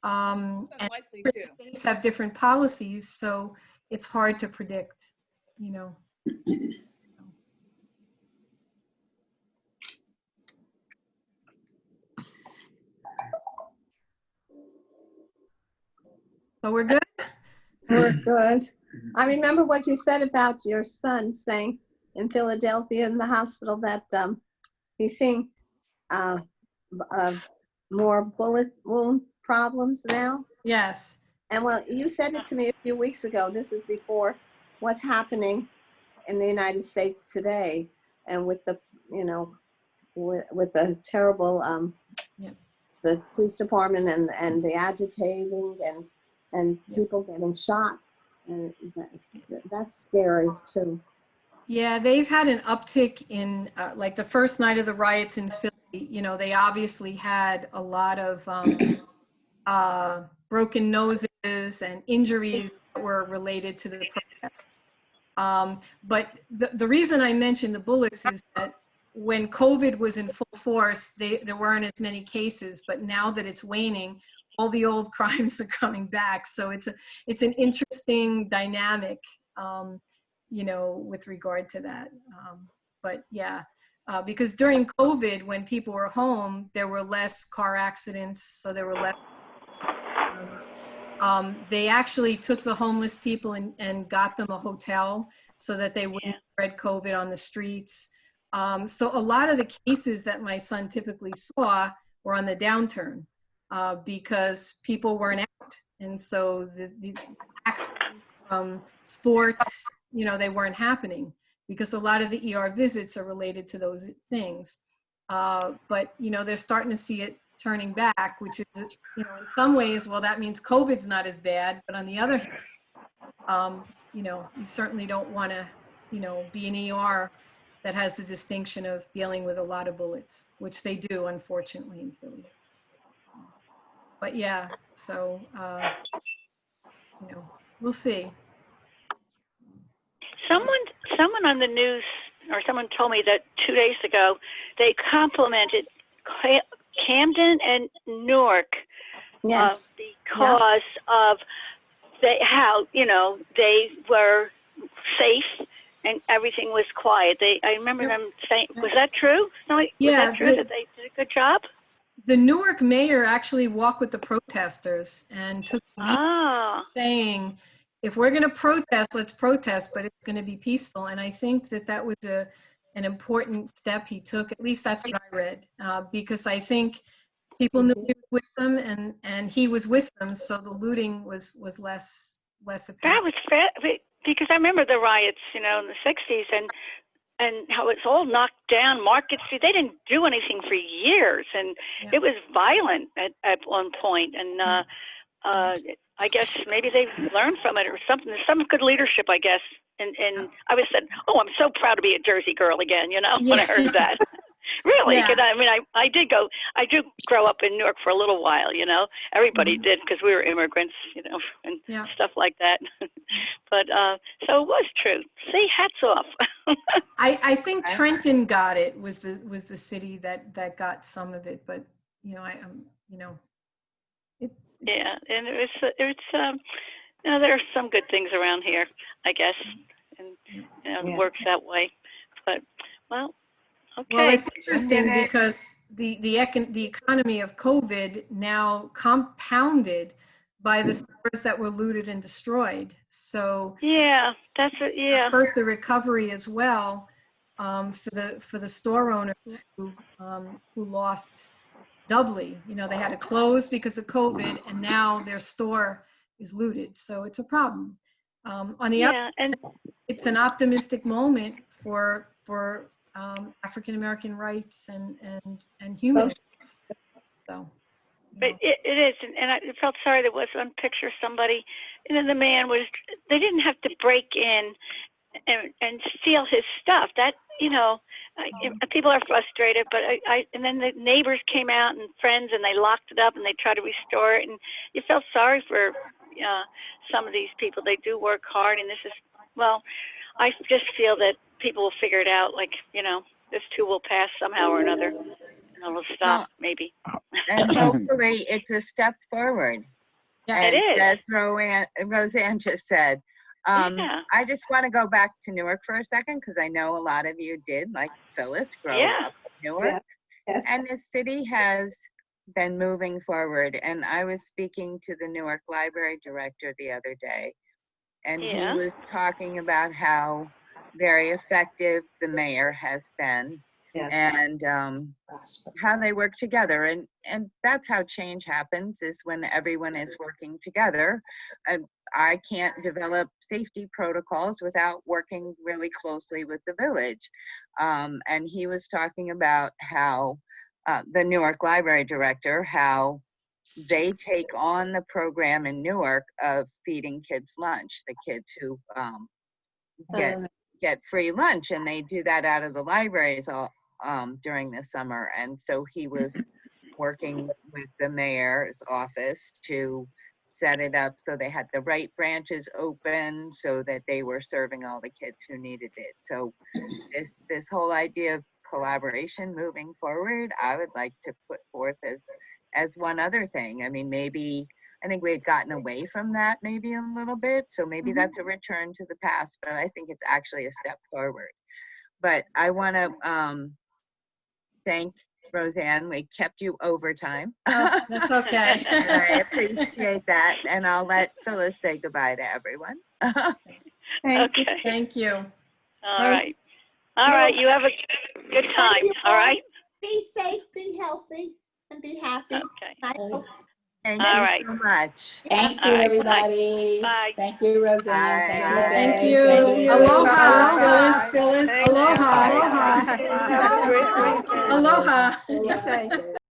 And different states have different policies, so it's hard to predict, you know. So we're good? We're good. I remember what you said about your son saying in Philadelphia in the hospital that he's seeing more bullet wound problems now. Yes. And well, you said it to me a few weeks ago. This is before what's happening in the United States today, and with the, you know, with the terrible the police department and the agitating and people getting shot, and that's scary too. Yeah, they've had an uptick in like the first night of the riots in Philly. You know, they obviously had a lot of broken noses and injuries that were related to the protests. But the reason I mentioned the bullets is that when COVID was in full force, there weren't as many cases, but now that it's waning, all the old crimes are coming back. So it's an interesting dynamic, you know, with regard to that. But yeah, because during COVID, when people were home, there were less car accidents, so there were less. They actually took the homeless people and got them a hotel so that they wouldn't spread COVID on the streets. So a lot of the cases that my son typically saw were on the downturn because people weren't out. And so the accidents from sports, you know, they weren't happening because a lot of the ER visits are related to those things. But, you know, they're starting to see it turning back, which is, you know, in some ways, well, that means COVID's not as bad. But on the other hand, you know, you certainly don't want to, you know, be an ER that has the distinction of dealing with a lot of bullets, which they do, unfortunately, in Philly. But yeah, so, you know, we'll see. Someone on the news, or someone told me that 2 days ago, they complimented Camden and Newark because of how, you know, they were safe and everything was quiet. I remember them saying, was that true? Was that true that they did a good job? The Newark mayor actually walked with the protesters and took lead saying, if we're going to protest, let's protest, but it's going to be peaceful. And I think that was an important step he took. At least that's what I read, because I think people knew he was with them and he was with them. So the looting was less apparent. That was fair, because I remember the riots, you know, in the 60s and how it's all knocked down. Market Street, they didn't do anything for years, and it was violent at one point. And I guess maybe they've learned from it or something. There's some good leadership, I guess. And I was said, oh, I'm so proud to be a Jersey girl again, you know, when I heard that. Really? Because I mean, I did grow up in Newark for a little while, you know. Everybody did because we were immigrants, you know, and stuff like that. But so it was true. See, hats off. I think Trenton got it, was the city that got some of it, but you know, you know. Yeah, and it's you know, there are some good things around here, I guess, and you know, it works that way. But well, okay. Well, it's interesting because the economy of COVID now compounded by the stores that were looted and destroyed. So that's it. Yeah, hurt the recovery as well. for the store owners who lost doubly. You know, they had to close because of COVID, and now their store is looted. So it's a problem. On the other, and it's an optimistic moment for African American rights and human rights. So. But it is, and I felt sorry. There was one picture, somebody, and then the man was, they didn't have to break in and steal his stuff. That, you know, people are frustrated, but and then the neighbors came out and friends, and they locked it up and they tried to restore it, and you felt sorry for some of these people. They do work hard, and this is, well, I just feel that people will figure it out, like, you know, this too will pass somehow or another. And it'll stop, maybe. And hopefully it's a step forward. Yeah, it is. As Roseanne just said. I just want to go back to Newark for a second, because I know a lot of you did, like Phyllis, grow up in Newark. Yeah. Yes. And the city has been moving forward. And I was speaking to the Newark Library director the other day, and he was talking about how very effective the mayor has been. Yes. And how they work together, and that's how change happens, is when everyone is working together. I can't develop safety protocols without working really closely with the village. And he was talking about how the Newark Library director, how they take on the program in Newark of feeding kids lunch, the kids who get free lunch, and they do that out of the libraries all during the summer. And so he was working with the mayor's office to set it up so they had the right branches open so that they were serving all the kids who needed it. So this whole idea of collaboration moving forward, I would like to put forth as one other thing. I mean, maybe, I think we had gotten away from that maybe a little bit, so maybe that's a return to the past, but I think it's actually a step forward. But I want to thank Roseanne. We kept you overtime. Oh, that's okay. And I appreciate that. And I'll let Phyllis say goodbye to everyone. Thank you. Thank you. All right. All right. You have a good time. All right. Be safe, be healthy, and be happy. Okay. Thank All you right. so much. Thank All you, right. everybody. Bye. Thank you, Roseanne. Bye. Thank Phyllis. you. Thank you. Aloha, Phyllis. Thank you. Aloha. Have a great weekend. Aloha. You take it.